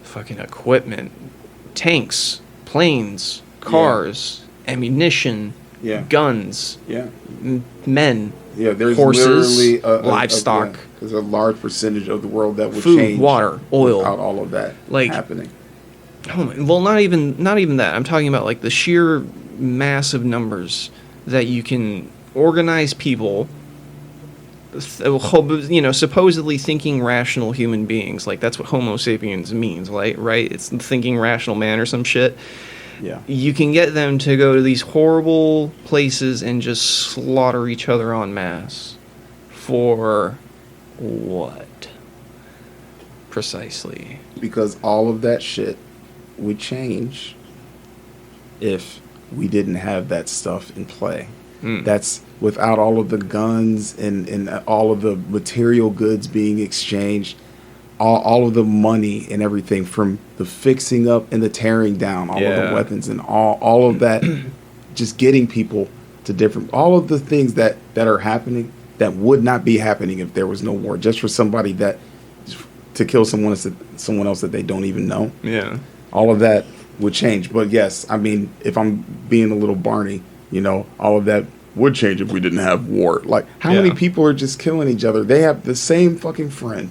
fucking equipment, tanks, planes, cars, ammunition, guns, men, there's horses, literally livestock. There's a large percentage of the world that would food, change, water, oil, without all of that happening. Well, not even that. I'm talking about like the sheer massive numbers that you can organize people, supposedly thinking rational human beings. Like that's what Homo sapiens means, right? It's the thinking rational man or some shit. Yeah. You can get them to go to these horrible places and just slaughter each other en masse. For what? Precisely. Because all of that shit would change if we didn't have that stuff in play. That's without all of the guns and all of the material goods being exchanged, all of the money and everything from the fixing up and the tearing down, all of the weapons and all of that, just getting people to all of the things that are happening that would not be happening if there was no war, just for somebody to kill someone else that they don't even know. Yeah. All of that would change. But yes, I mean, if I'm being a little Barney, all of that would change if we didn't have war. Like, how many people are just killing each other? They have the same fucking friend,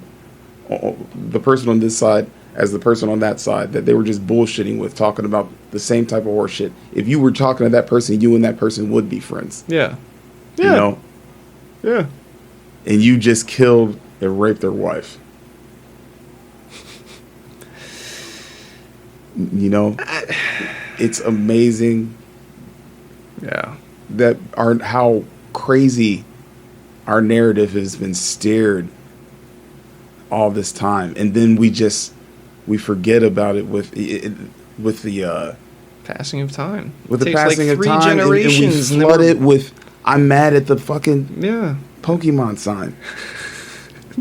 the person on this side as the person on that side, that they were just bullshitting with, talking about the same type of horse shit. If you were talking to that person, you and that person would be friends. Yeah. Yeah. Yeah. And you just killed and raped their wife. You know, it's amazing. Yeah. That how crazy our narrative has been steered all this time, and then we forget about it with the passing of time. With It the takes passing like of 3 time, generations, and we flood it with I'm mad at the fucking Pokemon sign.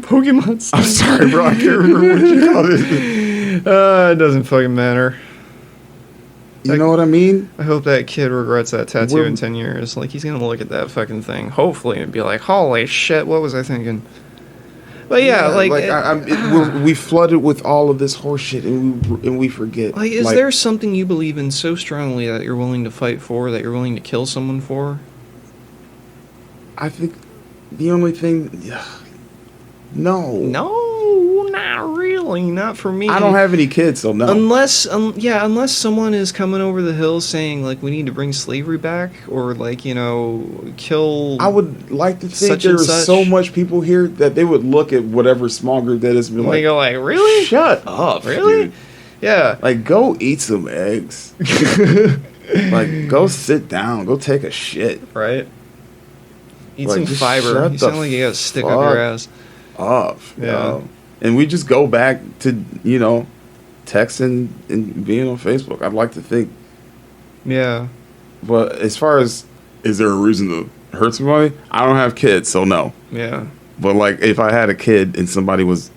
Pokemon sign. I'm sorry, bro. I can't remember what you called it. It doesn't fucking matter. You know what I mean? I hope that kid regrets that tattoo in 10 years. Like, he's gonna look at that fucking thing, hopefully, and be like, holy shit, what was I thinking? But we flooded with all of this horseshit, and we forget. Like, is there something you believe in so strongly that you're willing to fight for, that you're willing to kill someone for? I think the only thing... No, not really. Not for me. I don't have any kids, so no. Unless someone is coming over the hill saying, like, we need to bring slavery back, or, like, you know, kill. I would like to think there's so much people here that they would look at whatever small group that is and be like, they go like, really? Shut up, really? Dude. Yeah. Like, go eat some eggs. Like, go sit down. Go take a shit. Right. Eat like, some fiber. You sound like you got a stick up your ass. Off. Yeah. You know? And we just go back to, you know, texting and being on Facebook. I'd like to think. Yeah. But as far as, is there a reason to hurt somebody? I don't have kids, so no. Yeah. But, like, if I had a kid and somebody was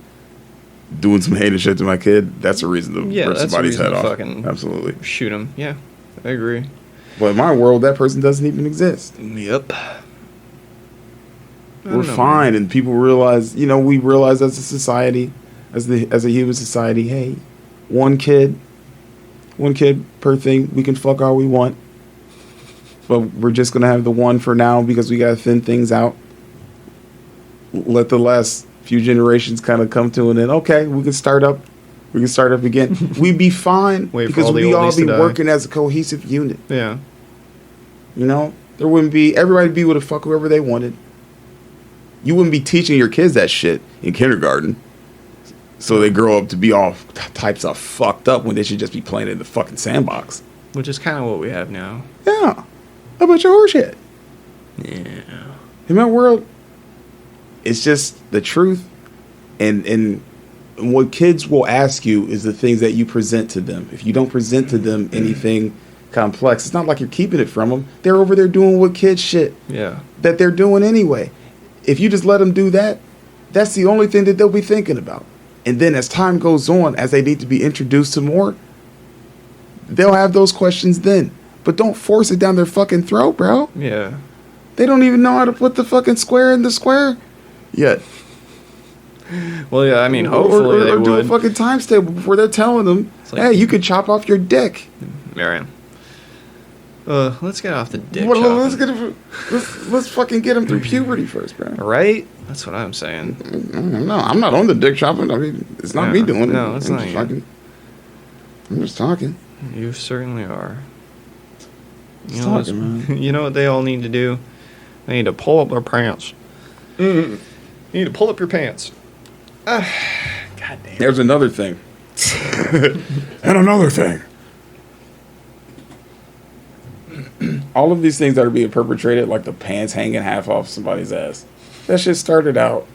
doing some heinous shit to my kid, that's a reason to rip somebody's head off. Absolutely. Shoot him. Yeah. I agree. But in my world, that person doesn't even exist. Yep. We're fine, and people realize, you know, we realize as a society, as a human society, hey, one kid per thing, we can fuck all we want, but we're just gonna have the one for now because we gotta thin things out. Let the last few generations kind of come to an end. Okay, we can start up again. We'd be fine because we all be working as a cohesive unit. Yeah. You know, there wouldn't be, everybody would be able to fuck whoever they wanted. You wouldn't be teaching your kids that shit in kindergarten, so they grow up to be all types of fucked up when they should just be playing in the fucking sandbox. Which is kind of what we have now. Yeah. A bunch of horseshit. Yeah. In my world, it's just the truth, and what kids will ask you is the things that you present to them. If you don't present to them anything complex, it's not like you're keeping it from them. They're over there doing what kids shit. Yeah. That they're doing anyway. If you just let them do that, that's the only thing that they'll be thinking about. And then as time goes on, as they need to be introduced to more, they'll have those questions then. But don't force it down their fucking throat, bro. Yeah. They don't even know how to put the fucking square in the square yet. Well, yeah, I mean, hopefully they would. Or do a fucking times table before they're telling them, like, hey, you could chop off your dick. Mariam. Let's get off the dick. Let's fucking get him through puberty first, bro. Right? That's what I'm saying. No, I'm not on the dick chopping. I mean, it's not me doing it. No, it's not you. I'm just talking. You certainly are. Man. You know what they all need to do? They need to pull up their pants. You need to pull up your pants. God damn. There's another thing. And another thing. All of these things that are being perpetrated, like the pants hanging half off somebody's ass, that shit started out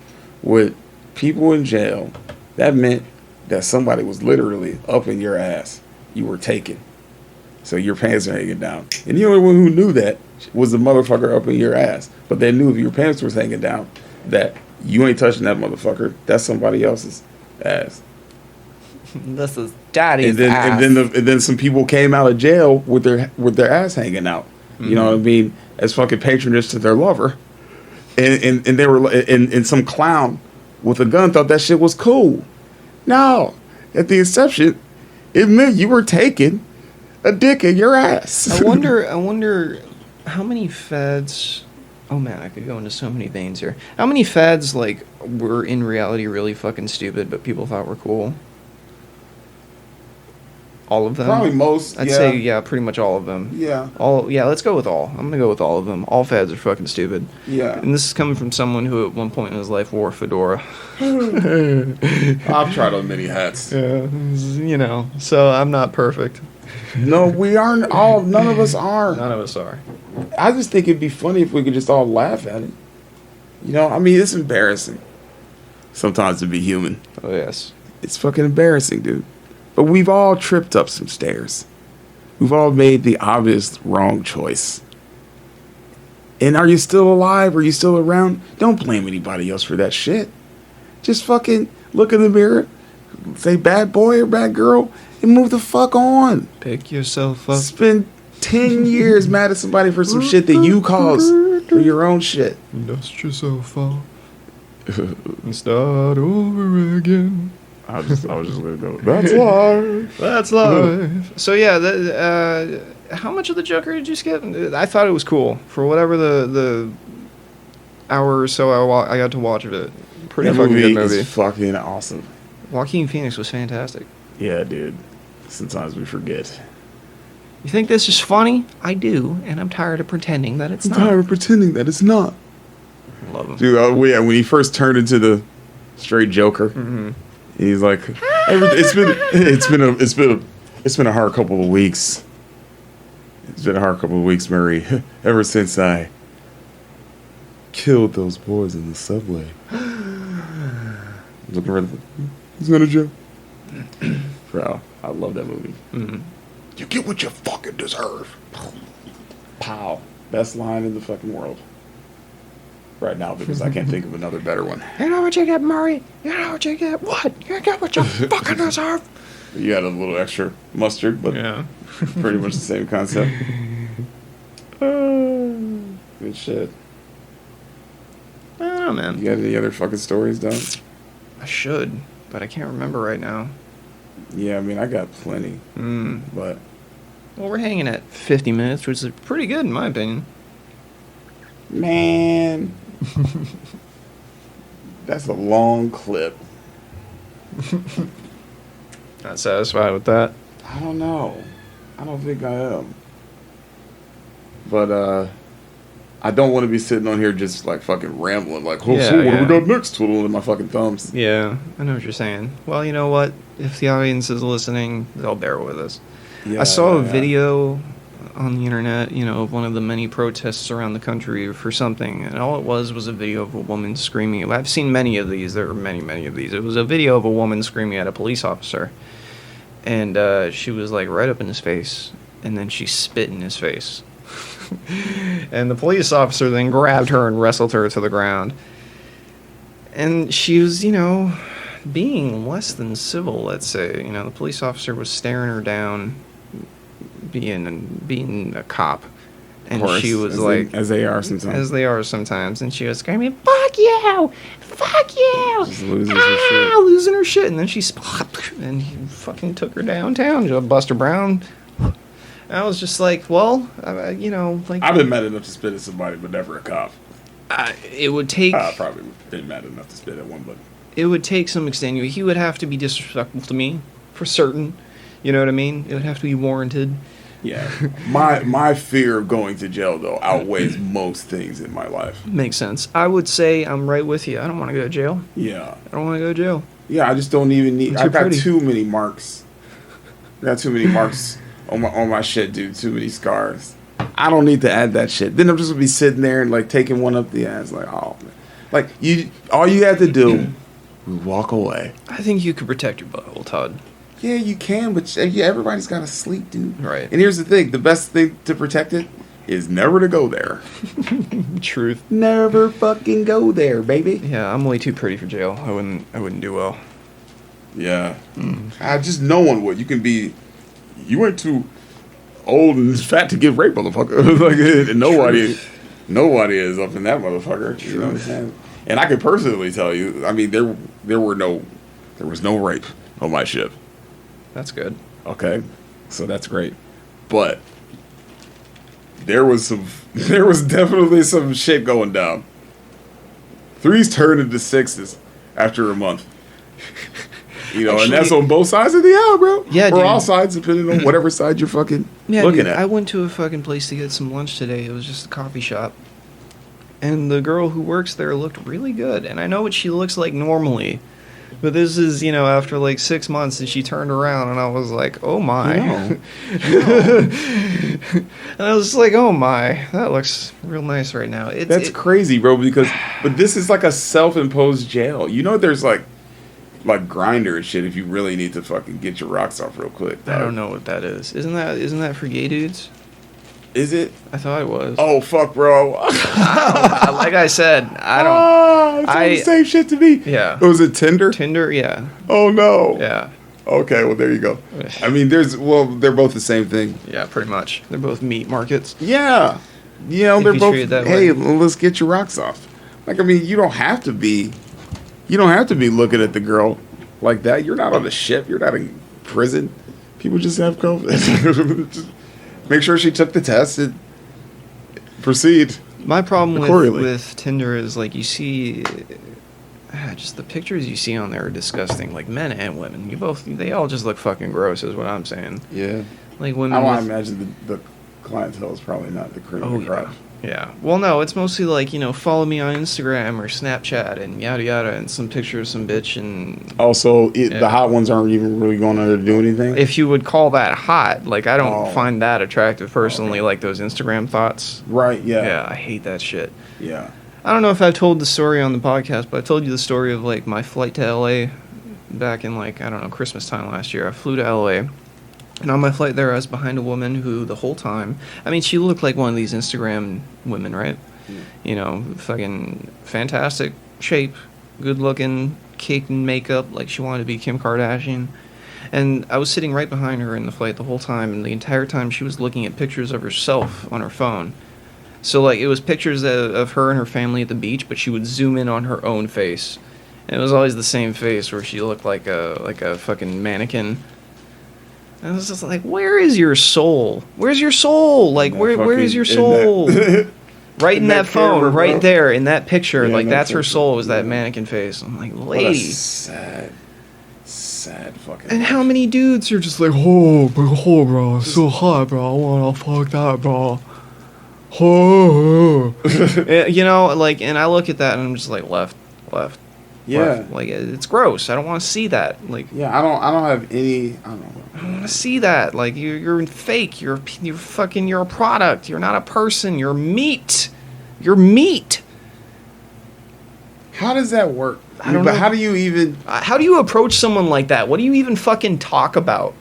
with people in jail. That meant that somebody was literally up in your ass. You were taken. So your pants are hanging down. And the only one who knew that was the motherfucker up in your ass. But they knew if your pants was hanging down, that you ain't touching that motherfucker. That's somebody else's ass. This is daddy's ass. And then some people came out of jail with their ass hanging out. You know what I mean? As fucking patronage to their lover. And they were and some clown with a gun thought that shit was cool. No. At the inception, it meant you were taking a dick in your ass. I wonder how many feds. Oh man, I could go into so many veins here. How many feds like were in reality really fucking stupid, but people thought were cool? All of them? Probably most. I'd say, yeah, pretty much all of them. Yeah. Let's go with all. I'm going to go with all of them. All fads are fucking stupid. Yeah. And this is coming from someone who at one point in his life wore a fedora. I've tried on many hats. Yeah, you know, so I'm not perfect. No, we aren't all. None of us are. None of us are. I just think it'd be funny if we could just all laugh at it. You know, I mean, it's embarrassing sometimes to be human. Oh, yes. It's fucking embarrassing, dude. But we've all tripped up some stairs. We've all made the obvious wrong choice. And are you still alive? Are you still around? Don't blame anybody else for that shit. Just fucking look in the mirror, say bad boy or bad girl, and move the fuck on. Pick yourself up. Spend 10 years mad at somebody for some shit that you caused for your own shit. Dust yourself off and start over again. I was just gonna go. That's life. That's life. So yeah, how much of the Joker did you skip? I thought it was cool for whatever the hour or so I got to watch of it. Pretty That fucking movie good movie. is fucking awesome. Joaquin Phoenix was fantastic. Yeah, dude. Sometimes we forget. You think this is funny? I do, and I'm tired of pretending that it's I'm not. tired of pretending that it's not. Love him. Dude, yeah, when he first turned into the straight Joker, he's like, it's been a hard couple of weeks. It's been a hard couple of weeks, Murray. Ever since I killed those boys in the subway. Looking for he's gonna jail. Bro, I love that movie. Mm-hmm. You get what you fucking deserve. Pow. Best line in the fucking world. Right now, because I can't think of another better one. You know what you get, Murray? You know what you get? What? You get what you fucking deserve. You got a little extra mustard, but Yeah. pretty much the same concept. Good shit. I don't know, man. You got any other fucking stories, done? I should, but I can't remember right now. Yeah, I mean, I got plenty, but Well, we're hanging at 50 minutes, which is pretty good in my opinion. man, that's a long clip. Not satisfied with that. I don't know. I don't think I am. But I don't want to be sitting on here just like fucking rambling, like, oh, Yeah, so what do yeah. we got next? Twiddling my fucking thumbs. Yeah, I know what you're saying. Well, you know what? If the audience is listening, they'll bear with us. Yeah, I saw a yeah. video on the internet, you know, of one of the many protests around the country for something, and all it was a video of a woman screaming. I've seen many of these. There are many, many of these. It was a video of a woman screaming at a police officer, and she was like right up in his face, and then she spit in his face. And the police officer then grabbed her and wrestled her to the ground. And she was, you know, being less than civil, let's say. You know, the police officer was staring her down, being a cop. And Of course, she was as they are sometimes. as they are sometimes, and she was screaming, "Fuck you! Fuck you!" Just losing her shit. Losing her shit. And then she spot, and he fucking took her downtown, just Buster Brown. And I was just like, well, you know, like I've been mad enough to spit at somebody, but never a cop. it would take Probably been mad enough to spit at one, but it would take some extenuating. He would have to be disrespectful to me for certain. You know what I mean? It would have to be warranted. yeah. My fear of going to jail though outweighs most things in my life. Makes sense. I would say I'm right with you. I don't want to go to jail. Yeah. I don't want to go to jail. Yeah, I just don't even need. I'm too I got pretty. too many marks. I got too many marks on my shit, dude. Too many scars. I don't need to add that shit. Then I'm just gonna be sitting there and like taking one up the ass, like, oh, man. Like you. All you have to do is walk away. I think you could protect your butthole, Todd. Yeah, you can, but yeah, everybody's gotta sleep, dude. Right. And here's the thing: the best thing to protect it is never to go there. Truth. Never fucking go there, baby. Yeah, I'm way too pretty for jail. I wouldn't do well. Yeah. I just no one would. You can be. You ain't too old and fat to get raped, motherfucker. Like and nobody is up in that motherfucker. You know what I'm saying? And I can personally tell you, I mean, there was no rape on my ship. That's good. Okay, so that's great, but there was definitely some shit going down. 3s turned into 6s after a month. You know, Actually, and that's on both sides of the aisle, bro. Yeah, or dude. all sides, depending on whatever side you're fucking looking dude, at. I went to a fucking place to get some lunch today. It was just a coffee shop. And the girl who works there looked really good. And I know what she looks like normally. But this is, you know, after like 6 months, and she turned around, and I was like, oh my. No. And I was just like, oh my, that looks real nice right now. That's crazy, bro. But this is like a self-imposed jail. You know, there's like Grindr and shit. If you really need to fucking get your rocks off real quick. I don't know what that is. Isn't that for gay dudes? Is it? I thought it was. Oh fuck, bro. Like I said, I don't. It's all the same shit to me. Yeah. Was it Tinder? Tinder, yeah. Oh no. Yeah. Okay, well there you go. I mean, they're both the same thing. Yeah, pretty much. They're both meat markets. Yeah. You know, they're you both. treat it that Hey, way. let's get your rocks off. Like, I mean, you don't have to be looking at the girl like that. You're not on a ship. You're not in prison. People just have COVID. Just make sure she took the test and proceed. My problem accordingly. with Tinder is, like, you see, just the pictures you see on there are disgusting. Like, men and women, they all just look fucking gross, is what I'm saying. Yeah. Like women. I want to imagine the clientele is probably not the cream of the crop. Yeah. Well, no, it's mostly like, you know, follow me on Instagram or Snapchat and yada yada, and some picture of some bitch. And Also, the hot ones aren't even really going on there to do anything. if you would call that hot, like, I don't find that attractive personally. Like those Instagram thoughts. Right. Yeah. Yeah, I hate that shit. Yeah. I don't know if I've told the story on the podcast, but I told you the story of, like, my flight to LA back in, like, I don't know, Christmas time last year. I flew to LA. And on my flight there, I was behind a woman who the whole time, I mean, she looked like one of these Instagram women, right? Yeah. You know, fucking fantastic shape, good looking, caked in makeup, like she wanted to be Kim Kardashian. And I was sitting right behind her in the flight the whole time, and the entire time she was looking at pictures of herself on her phone. So, like, it was pictures of her and her family at the beach, but she would zoom in on her own face. And it was always the same face where she looked like a fucking mannequin. And I was just like, where is your soul? Where's your soul? Like, where is your soul? Right in that phone, camera, right there in that picture. Yeah, like, that's her soul, was that mannequin face. I'm like, lady. Sad fucking. And how many dudes are just like, oh, bro, so hot, bro. I wanna fuck that, bro. Oh. You know, like, and I look at that and I'm just like, left. Yeah. Left. Like, it's gross. I don't want to see that. Like, yeah, I don't have any. I don't know. I don't want to see that. Like, you're fake. You're a product. You're not a person. You're meat. You're meat. How does that work? I don't know. How do you even? How do you approach someone like that? What do you even fucking talk about?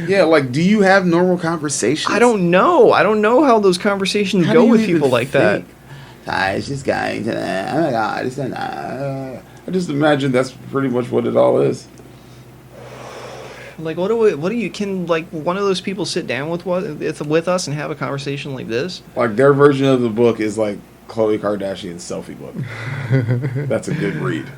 Yeah, like, do you have normal conversations? I don't know. I don't know how those conversations go with people like that. Hi, it's just going to oh my god, it's I just imagine that's pretty much what it all is. Like, what do you, can, like, one of those people sit down with us and have a conversation like this? Like, their version of the book is like Khloe Kardashian's selfie book. That's a good read.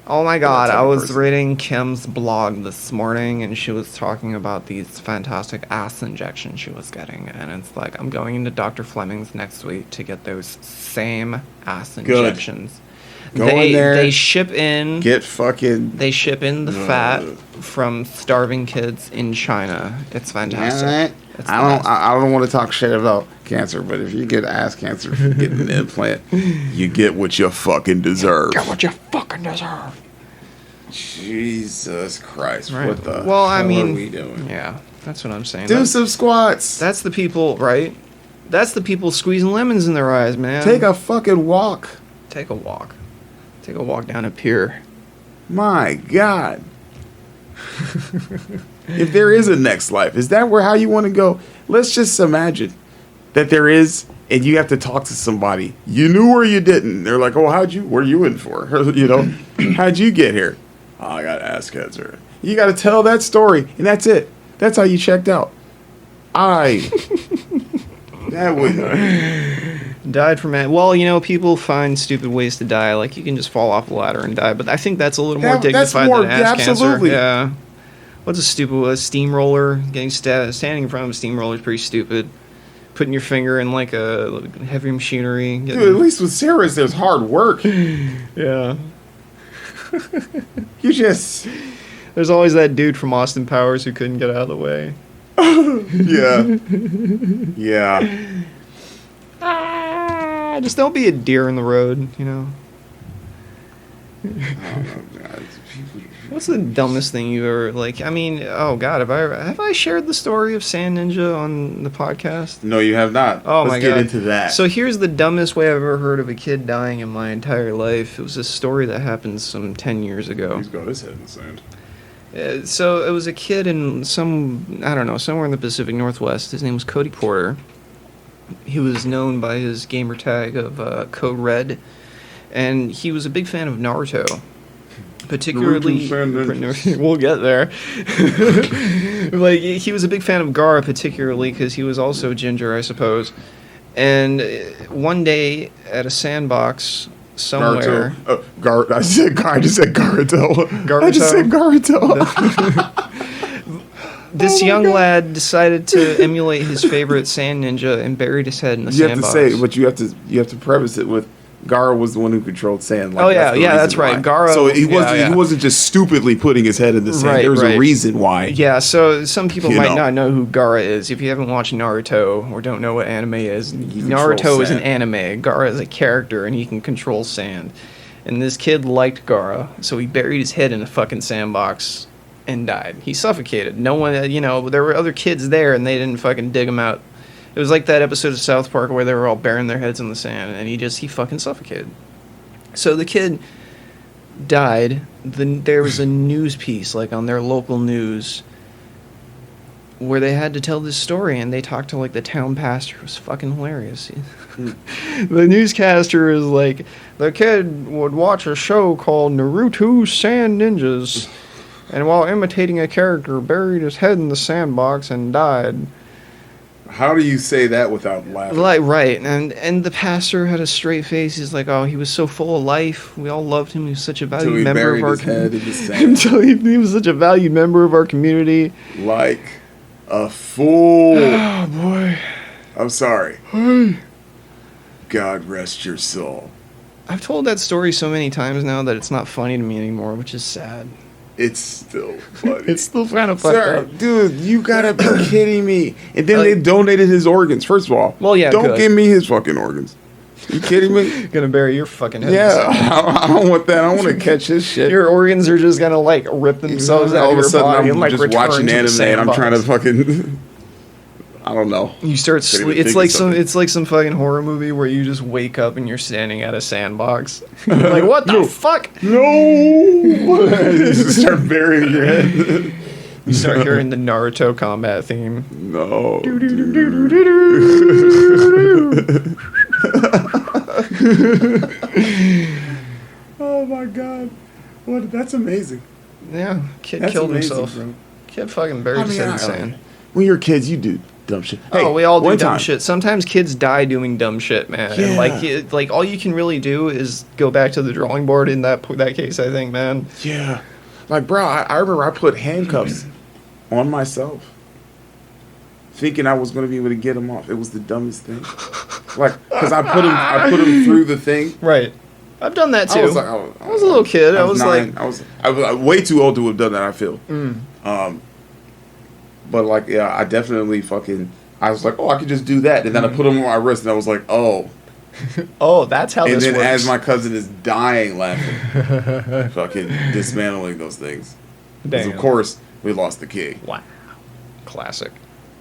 Oh my god, I was reading Kim's blog this morning, and she was talking about these fantastic ass injections she was getting, and it's like, I'm going into Dr. Fleming's next week to get those same ass injections. Go in there. They ship in. They ship in the fat from starving kids in China. It's fantastic. I don't want to talk shit about cancer, but if you get ass cancer from getting an implant, you get what you fucking deserve. Get what you fucking deserve. Jesus Christ! Right. What the? Well, I hell mean, are we doing? Yeah, that's what I'm saying. Do some squats. That's the people, right? That's the people squeezing lemons in their eyes, man. Take a fucking walk. Take a walk. Take a walk down a pier. My God. If there is a next life, is that how you want to go? Let's just imagine that there is, and you have to talk to somebody. You knew or you didn't. They're like, oh, what are you in for? You know, how'd you get here? Oh, I got ass cancer. You got to tell that story, and that's it. That's how you checked out. That would died from it. Well, you know, people find stupid ways to die. Like, you can just fall off a ladder and die, but I think that's a little more dignified than ass absolutely. cancer. Yeah. What's a steamroller? Getting standing in front of a steamroller is pretty stupid. Putting your finger in, like, a heavy machinery. Dude, at least with Sarah's, there's hard work. Yeah. You just... There's always that dude from Austin Powers who couldn't get out of the way. Yeah. Yeah. Just don't be a deer in the road, you know? I don't know, guys. What's the dumbest thing you ever, like, I mean, oh God, have I shared the story of Sand Ninja on the podcast? No, you have not. Oh, Let's my get God. into that. So here's the dumbest way I've ever heard of a kid dying in my entire life. It was a story that happened some 10 years ago. He's got his head in the sand. So it was a kid in somewhere in the Pacific Northwest. His name was Cody Porter. He was known by his gamer tag of Code Red, and he was a big fan of Naruto. Particularly, we'll get there. Like, he was a big fan of Gaara, particularly because he was also ginger, I suppose. And one day at a sandbox somewhere, I just said Garuto. Garuto? I just said Garuto. this young lad decided to emulate his favorite sand ninja and buried his head in the sandbox. You have to say, but you have to preface it with Gaara was the one who controlled sand. Like, that's right. Gaara. So he wasn't just stupidly putting his head in the sand. Right, there was a reason why. Yeah. So some people might not know who Gaara is. If you haven't watched Naruto or don't know what anime is, Naruto is an anime. Gaara is a character, and he can control sand. And this kid liked Gaara, so he buried his head in a fucking sandbox and died. He suffocated. No one, there were other kids there, and they didn't fucking dig him out. It was like that episode of South Park where they were all burying their heads in the sand, and he fucking suffocated. So the kid died. There was a news piece, like on their local news, where they had to tell this story, and they talked to like the town pastor. It was fucking hilarious. The newscaster is like, the kid would watch a show called Naruto Sand Ninjas, and while imitating a character, buried his head in the sandbox and died. How do you say that without laughing? Like, right, and the pastor had a straight face. He's like, oh, he was so full of life. We all loved him. He was such a valued member of our community. Until he was such a valued member of our community. Like a fool. Oh boy. I'm sorry. God rest your soul. I've told that story so many times now that it's not funny to me anymore, which is sad. It's still funny. It's still kind of fucked up. Dude, you gotta be kidding me. And then they donated his organs. First of all, well, yeah, don't give me his fucking organs. You kidding me? Gonna bury your fucking head. Yeah, I don't want that. I want to catch his shit. Your organs are just gonna like rip themselves out of your body and like just return watching to anime the and I'm trying to fucking. I don't know. You start it's like some fucking horror movie where you just wake up and you're standing at a sandbox. You're like, what the fuck? No. You just start burying your head. You start hearing the Naruto combat theme. No. Oh my god. What? That's amazing. Yeah, kid killed himself. Bro. Kid fucking buried his head in sand. When you're kids, you do dumb shit. Hey, we all do dumb shit. Sometimes kids die doing dumb shit, man. Yeah. And like all you can really do is go back to the drawing board in that case, I think, man. Yeah. Like, bro, I remember I put handcuffs on myself, thinking I was going to be able to get them off. It was the dumbest thing. Like, because I put him through the thing. Right. I've done that too. I was a little kid. I was 9. I was way too old to have done that, I feel. But like, yeah, I definitely I was like, oh, I could just do that. And then I put them on my wrist and I was like, oh. Oh, that's how this works. And then as my cousin is dying laughing, fucking dismantling those things. Because of course, we lost the key. Wow. Classic.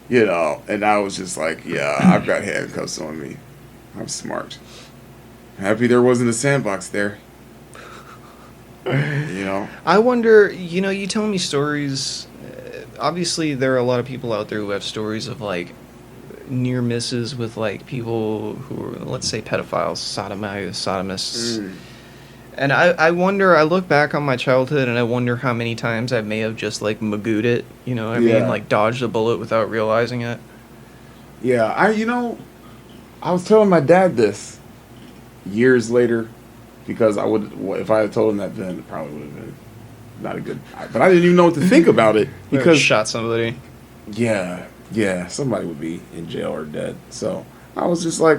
And I was just like, yeah, I've got handcuffs on me. I'm smart. Happy there wasn't a sandbox there. I wonder, you tell me stories. Obviously, there are a lot of people out there who have stories of, like, near misses with, like, people who are, let's say, pedophiles, sodomists. And I wonder, I look back on my childhood and I wonder how many times I may have just, like, magooed it, I mean, like, dodged a bullet without realizing it. Yeah, I was telling my dad this years later, because if I had told him that then, it probably would have been not a good. But I didn't even know what to think about it because shot somebody. Yeah, somebody would be in jail or dead. So I was just like,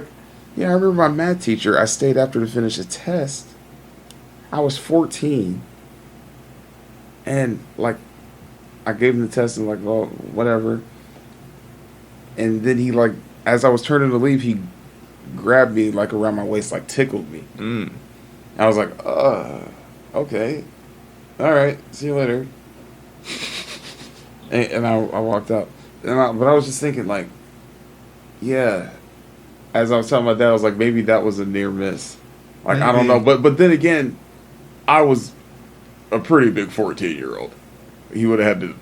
yeah, I remember my math teacher. I stayed after to finish a test. I was 14, And, like, I gave him the test and, like, well, whatever. And then he, like, as I was turning to leave, he grabbed me, like, around my waist, like, tickled me. I was like, okay. All right. See you later. and I walked out. But I was just thinking, like, yeah. As I was telling my dad, I was like, maybe that was a near miss. Like, I don't know. But then again, I was a pretty big 14-year-old. He would have had to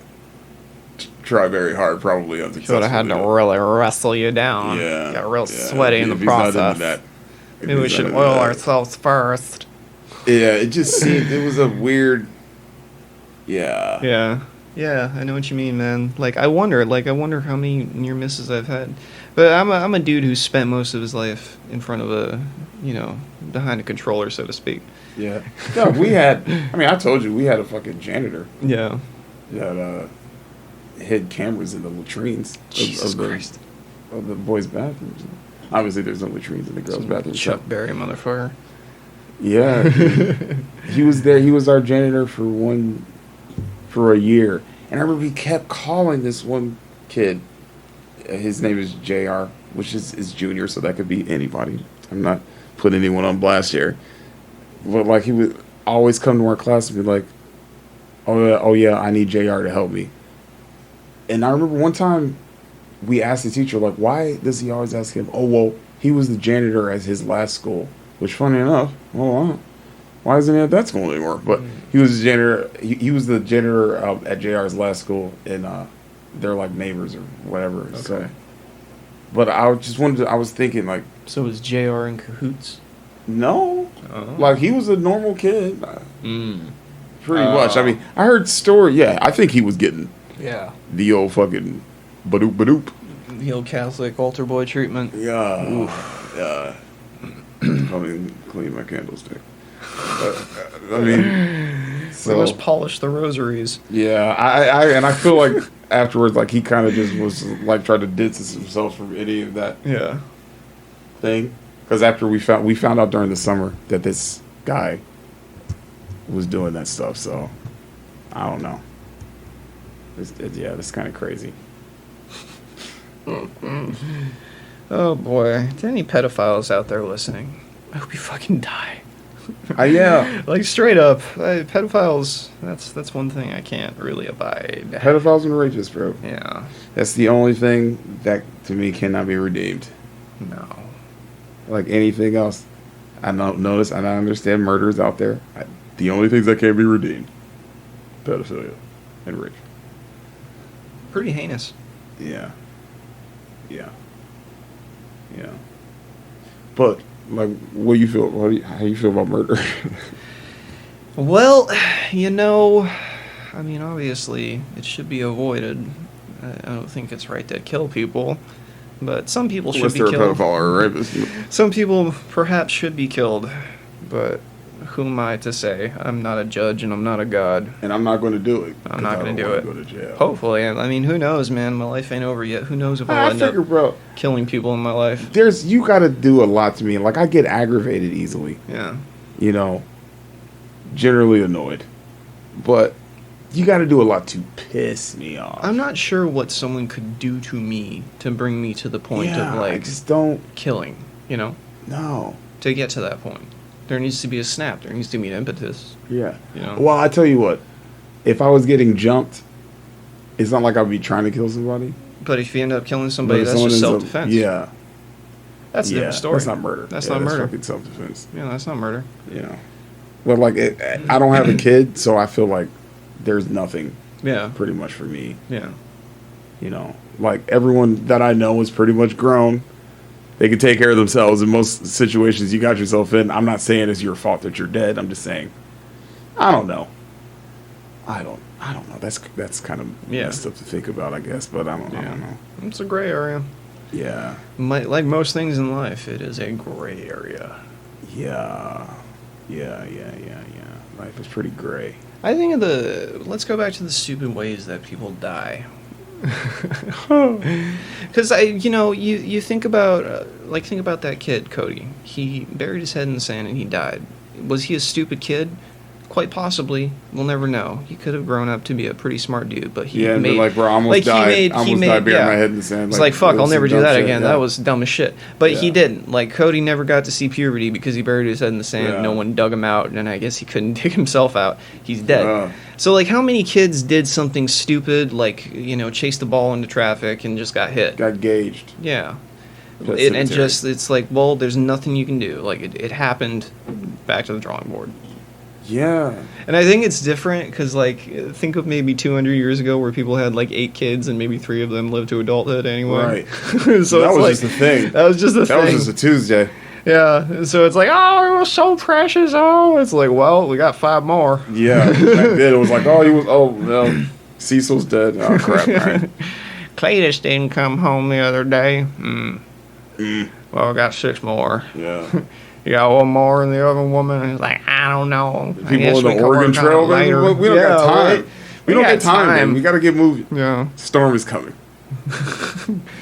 try very hard, probably unsuccessfully. He would have had to really wrestle you down. Yeah. Got real sweaty in the process. Maybe we should oil ourselves first. Yeah, it just seemed, it was a weird, yeah. Yeah, I know what you mean, man. Like, I wonder how many near misses I've had. But I'm a dude who spent most of his life in front of behind a controller, so to speak. Yeah. No, I told you, we had a fucking janitor. Yeah. That hid cameras in the latrines. Jesus Christ. Of the boys' bathrooms. Obviously, there's no latrines in the girls' bathrooms. Chuck Berry motherfucker. Yeah. He was there. He was our janitor for a year. And I remember he kept calling this one kid. His name is JR, which is junior, so that could be anybody. I'm not putting anyone on blast here. But, like, he would always come to our class and be like, oh yeah, I need JR to help me. And I remember one time we asked the teacher, like, why does he always ask him? Oh, well, he was the janitor at his last school. Which, funny enough, why isn't he at that school anymore? But he was the janitor. He was the janitor at JR's last school, and they're like neighbors or whatever. Okay. So, but I just wanted I was thinking, like, so was JR in cahoots? No, like, he was a normal kid, pretty much. I mean, I heard story. Yeah, I think he was getting the old fucking badoop. The old Catholic altar boy treatment. Yeah. Oof. Yeah. Clean my candlestick. I mean, so let's polish the rosaries. Yeah, I feel like afterwards, like, he kind of just was like trying to distance himself from any of that thing. Because after we found out during the summer that this guy was doing that stuff, so I don't know. It's kind of crazy. Oh boy, to any pedophiles out there listening, I hope you fucking die. Yeah. Like, straight up, pedophiles, that's one thing I can't really abide. Pedophiles and rapists, bro. Yeah. That's the only thing that, to me, cannot be redeemed. No. Like anything else. I don't notice, and I understand murder is out there. The only things that can be redeemed: pedophilia and rape. Pretty heinous. Yeah. But, like, what do you feel? How do you feel about murder? Well, I mean, obviously, it should be avoided. I don't think it's right to kill people, but some people should be killed. Unless they're a pedophile or a rapist. Some people perhaps should be killed, but who am I to say? I'm not a judge and I'm not a god. And I'm not going to do it. I'm not going to do it. Go to jail. Hopefully. I mean, who knows, man? My life ain't over yet. Who knows if I'll end up killing people in my life. You got to do a lot to me. Like, I get aggravated easily. Yeah. Generally annoyed. But you got to do a lot to piss me off. I'm not sure what someone could do to me to bring me to the point of, like, I just don't. Killing, No. To get to that point. There needs to be a snap. There needs to be an impetus. Yeah. Well, I tell you what. If I was getting jumped, it's not like I'd be trying to kill somebody. But if you end up killing somebody, that's just self-defense. Yeah. That's a different story. That's not murder. That's not murder. That's fucking self-defense. Yeah, that's not murder. Yeah. Well, like, I don't have a kid, so I feel like there's nothing. Yeah. Pretty much for me. Yeah. Like, everyone that I know is pretty much grown. They can take care of themselves in most situations you got yourself in. I'm not saying it's your fault that you're dead. I'm just saying, I don't know. I don't know. That's kind of messed up to think about, I guess. But I don't know. It's a gray area. Yeah. Like most things in life, it is a gray area. Yeah. Life is pretty gray. I think let's go back to the stupid ways that people die. Because you think about think about that kid, Cody. He buried his head in the sand and he died. Was he a stupid kid? Quite possibly, we'll never know. He could have grown up to be a pretty smart dude, but he Yeah, made like, bro, I almost died. I almost died burying my head in the sand. It's like, fuck, I'll never do that again. Yeah. That was dumb as shit. But he Yeah. didn't. Like, Cody never got to see puberty because he buried his head in the sand. Yeah. No one dug him out, and I guess he couldn't dig himself out. He's dead. Yeah. So, like, how many kids did something stupid, like, you know, chase the ball into traffic and just got hit? Got gauged. Yeah. Pet And cemetery. just, it's like, well, there's nothing you can do. Like, it happened. Back to the drawing board. Yeah. And I think it's different because, like, think of maybe 200 years ago where people had, like, 8 kids and maybe 3 of them lived to adulthood anyway. Right. So that it's was like, just a thing. That was just a thing. That was just a Tuesday. Yeah. So it's like, oh, it was so precious. Oh, it's like, well, we got 5 more. Yeah. Back then it was like, no, Cecil's dead. Oh, crap. All right. Cletus didn't come home the other day. Well, I got 6 more. Yeah. You got 1 more in the oven, woman? And it's like, I don't know. I People guess on we the can Oregon work on Trail, it man. later. We don't got time. Right. We don't got got time, man. We got to get moving. Yeah. Storm is coming.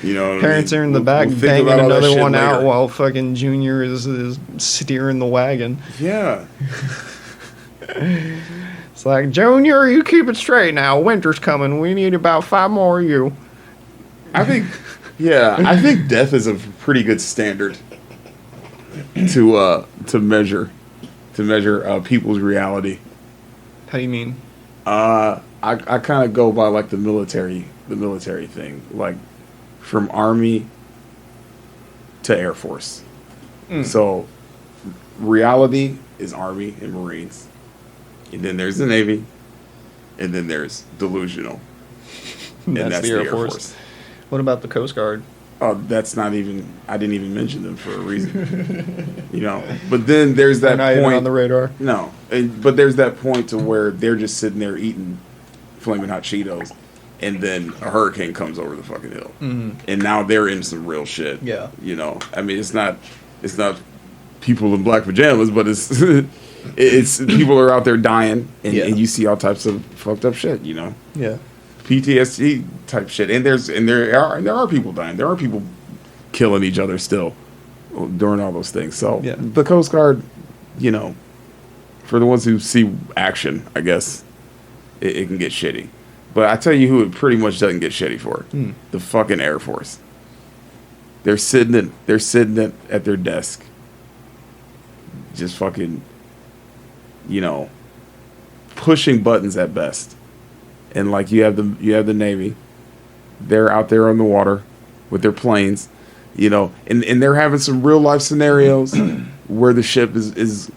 You know what Parents I mean? are in the back We'll think banging about all that another shit one out later. while fucking Junior is steering the wagon. Yeah. It's like, Junior, you keep it straight now. Winter's coming. We need about 5 more of you. I think death is a pretty good standard to measure people's reality. How do you mean? I kind of go by like the military thing, like from Army to Air Force. So reality is Army and Marines, and then there's the Navy, and then there's delusional, and that's the Air Force. What about the Coast Guard? Oh, that's not even. I didn't even mention them for a reason. You know, but then there's that They're not even point on the radar. No, but there's that point to where they're just sitting there eating flaming hot Cheetos, and then a hurricane comes over the fucking hill, and now they're in some real shit. Yeah. You know, I mean, it's not people in black pajamas, but it's it's people are out there dying, and you see all types of fucked up shit. You know. Yeah. PTSD type shit, and there are people dying. There are people killing each other still during all those things. So the Coast Guard, you know, for the ones who see action, I guess it can get shitty. But I tell you who it pretty much doesn't get shitty for: the fucking Air Force. They're sitting at their desk, just fucking, you know, pushing buttons at best. And like you have the Navy, they're out there on the water with their planes, you know, and they're having some real life scenarios where the ship is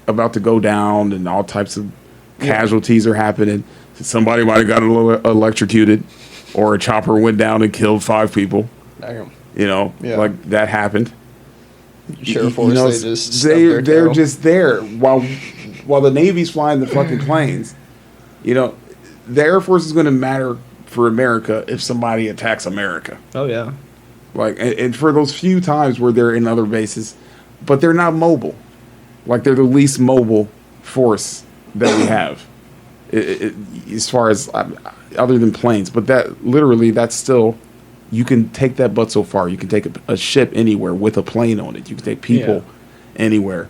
about to go down and all types of casualties are happening. Somebody might have got electrocuted, or a chopper went down and killed 5 people. Damn. You know, like that happened. Sheriff Force, you know, they're just there while the Navy's flying the fucking planes. You know. The Air Force is going to matter for America if somebody attacks America. Oh, yeah. Like, and for those few times where they're in other bases, but they're not mobile. Like, they're the least mobile force that we have, as far as other than planes. But that's still, you can take that butt so far. You can take a ship anywhere with a plane on it. You can take people anywhere.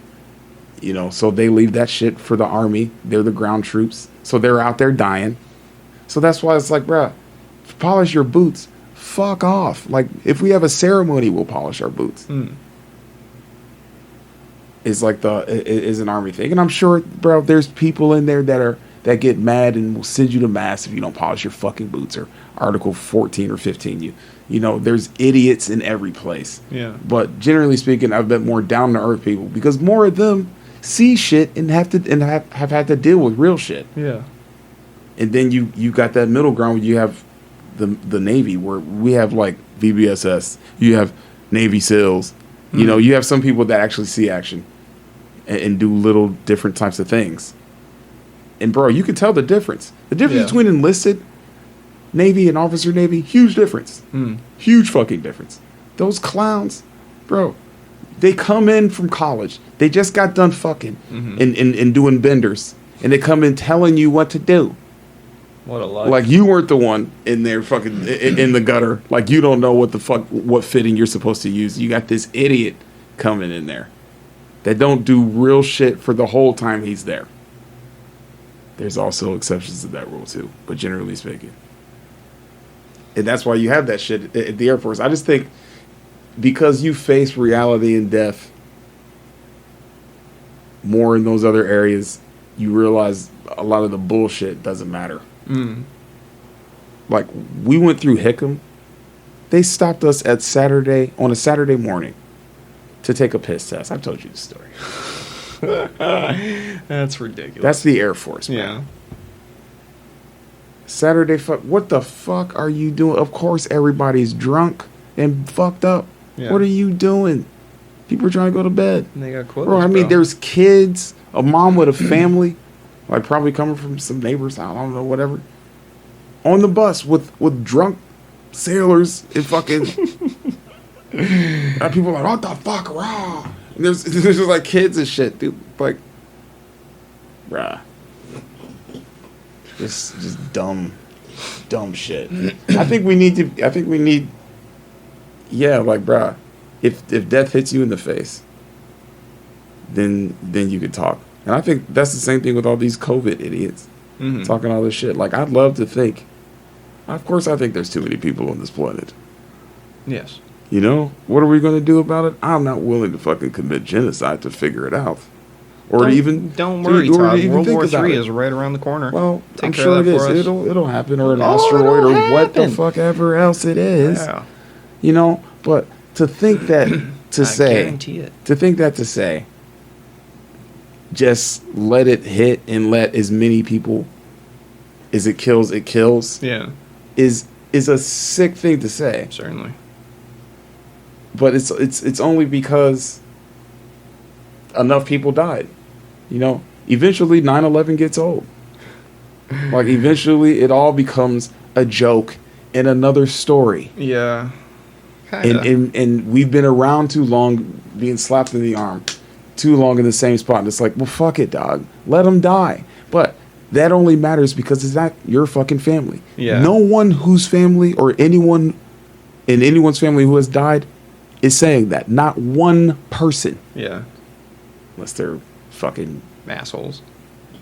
You know, so they leave that shit for the Army. They're the ground troops. So they're out there dying. So that's why it's like, bruh, polish your boots. Fuck off. Like, if we have a ceremony, we'll polish our boots. It's like it is an Army thing. And I'm sure, bro, there's people in there that get mad and will send you to mass if you don't polish your fucking boots, or Article 14 or 15. You know, there's idiots in every place. Yeah. But generally speaking, I've been more down to earth people, because more of them see shit and have had to deal with real shit. Yeah. And then you got that middle ground where you have the Navy, where we have like VBSS, you have Navy SEALs, you know, you have some people that actually see action and do little different types of things. And bro, you can tell the difference. The difference between enlisted Navy and officer Navy, huge difference. Huge fucking difference. Those clowns, bro, they come in from college. They just got done fucking and doing benders. And they come in telling you what to do. What a life. Like you weren't the one in there fucking in the gutter. Like you don't know what fitting you're supposed to use. You got this idiot coming in there that don't do real shit for the whole time he's there. There's also exceptions to that rule too, but generally speaking. And that's why you have that shit at the Air Force. I just think because you face reality and death more in those other areas, you realize a lot of the bullshit doesn't matter. Like, we went through Hickam. They stopped us on a Saturday morning to take a piss test. I've told you the story. That's ridiculous. That's the Air Force, man. Yeah. Saturday, what the fuck are you doing? Of course, everybody's drunk and fucked up. Yeah. What are you doing? People are trying to go to bed. And they got quotas, Bro, I mean, there's kids, a mom with a family, like probably coming from some neighbors, I don't know, whatever, on the bus with drunk sailors and fucking. And people are like, what the fuck, raw? And there's just like kids and shit, dude. Like, bruh. Just dumb shit. I think we need, yeah, like, bruh, if death hits you in the face, then you could talk. And I think that's the same thing with all these COVID idiots talking all this shit. Like, I'd love to think, of course I think there's too many people on this planet. Yes. You know? What are we going to do about it? I'm not willing to fucking commit genocide to figure it out. Or don't worry, Todd. World War III is right around the corner. Well, Take I'm care sure of it that is. for us. It'll happen, or an asteroid, or what the fuck ever else it is. Yeah. You know, but to think that to guarantee it. To say, just let it hit and let as many people as it kills. Yeah. Is a sick thing to say. Certainly. But it's only because enough people died. You know, eventually 9/11 gets old. Like, eventually it all becomes a joke and another story. Yeah. And we've been around too long, being slapped in the arm too long in the same spot. And it's like, well, fuck it, dog. Let them die. But that only matters because it's not your fucking family. Yeah. No one whose family or anyone in anyone's family who has died is saying that. Not one person. Yeah. Unless they're fucking assholes.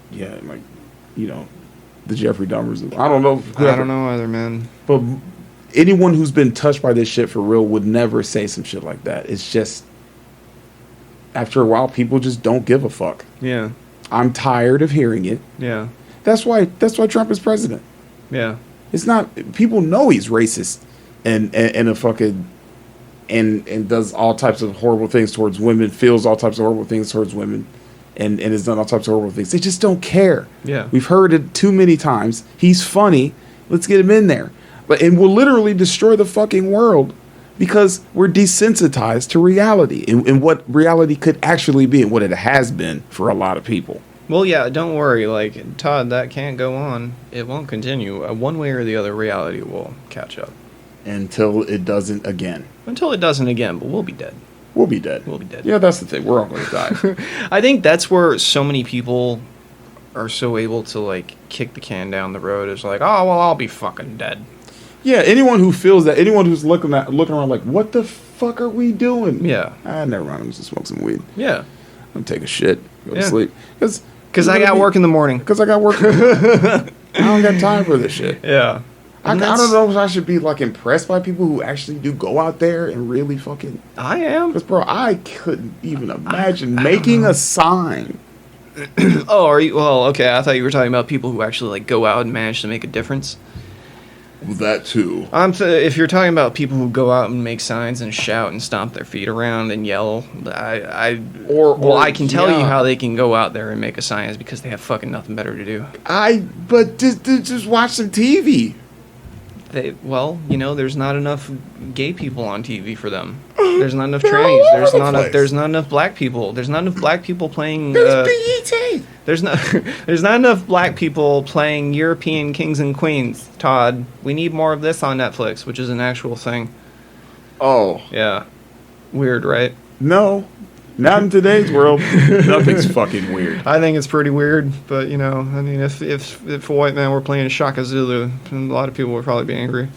Yeah, like, you know, the Jeffrey Dahmers. I don't know. I don't know either, man. But anyone who's been touched by this shit for real would never say some shit like that. It's just, after a while, people just don't give a fuck. Yeah. I'm tired of hearing it. Yeah. That's why Trump is president. Yeah. It's not, people know he's racist and a fucking, and does all types of horrible things towards women, feels all types of horrible things towards women, and has done all types of horrible things. They just don't care. Yeah. We've heard it too many times. He's funny. Let's get him in there. And we'll literally destroy the fucking world because we're desensitized to reality and what reality could actually be and what it has been for a lot of people. Well, yeah, don't worry. Like, Todd, that can't go on. It won't continue. One way or the other, reality will catch up. Until it doesn't again. Until it doesn't again, but we'll be dead. We'll be dead. We'll be dead. Yeah, that's the thing. We're all going to die. I think that's where so many people are so able to, like, kick the can down the road. Is like, oh, well, I'll be fucking dead. Yeah, anyone who feels that, anyone who's looking around like, what the fuck are we doing? Yeah. Never mind. I'm just smoke some weed. Yeah. I'm going to take a shit. Go to sleep. Because I got work in the morning. Because I got work. I don't got time for this shit. Yeah. I don't know if I should be, like, impressed by people who actually do go out there and really fucking... I am. Because, bro, I couldn't even imagine making a sign. Oh, are you... Well, okay, I thought you were talking about people who actually, like, go out and manage to make a difference. That, too. If you're talking about people who go out and make signs and shout and stomp their feet around and yell, I can tell you how they can go out there and make a sign is because they have fucking nothing better to do. But just watch some TV. Well, you know, there's not enough gay people on TV for them. There's not enough trannies. There's not enough black people. There's not enough black people playing. There's BET. There's not enough black people playing European kings and queens. Todd, we need more of this on Netflix, which is an actual thing. Oh yeah, weird, right? No, not in today's world. Nothing's fucking weird. I think it's pretty weird, but you know, I mean, if a white man were playing Shaka Zulu, a lot of people would probably be angry.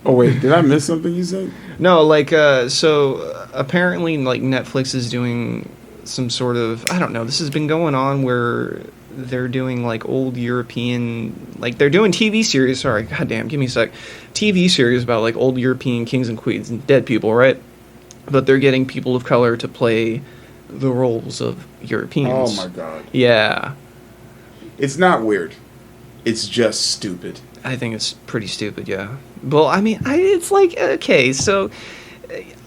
Oh wait, did I miss something you said? No, like so apparently, like Netflix is doing some sort of, I don't know, this has been going on where they're doing like old European, like they're doing TV series. Sorry, goddamn, give me a sec. TV series about like old European kings and queens and dead people, right? But they're getting people of color to play the roles of Europeans. Oh my god. Yeah. It's not weird. It's just stupid. I think it's pretty stupid, yeah. Well, I mean, it's like, okay, so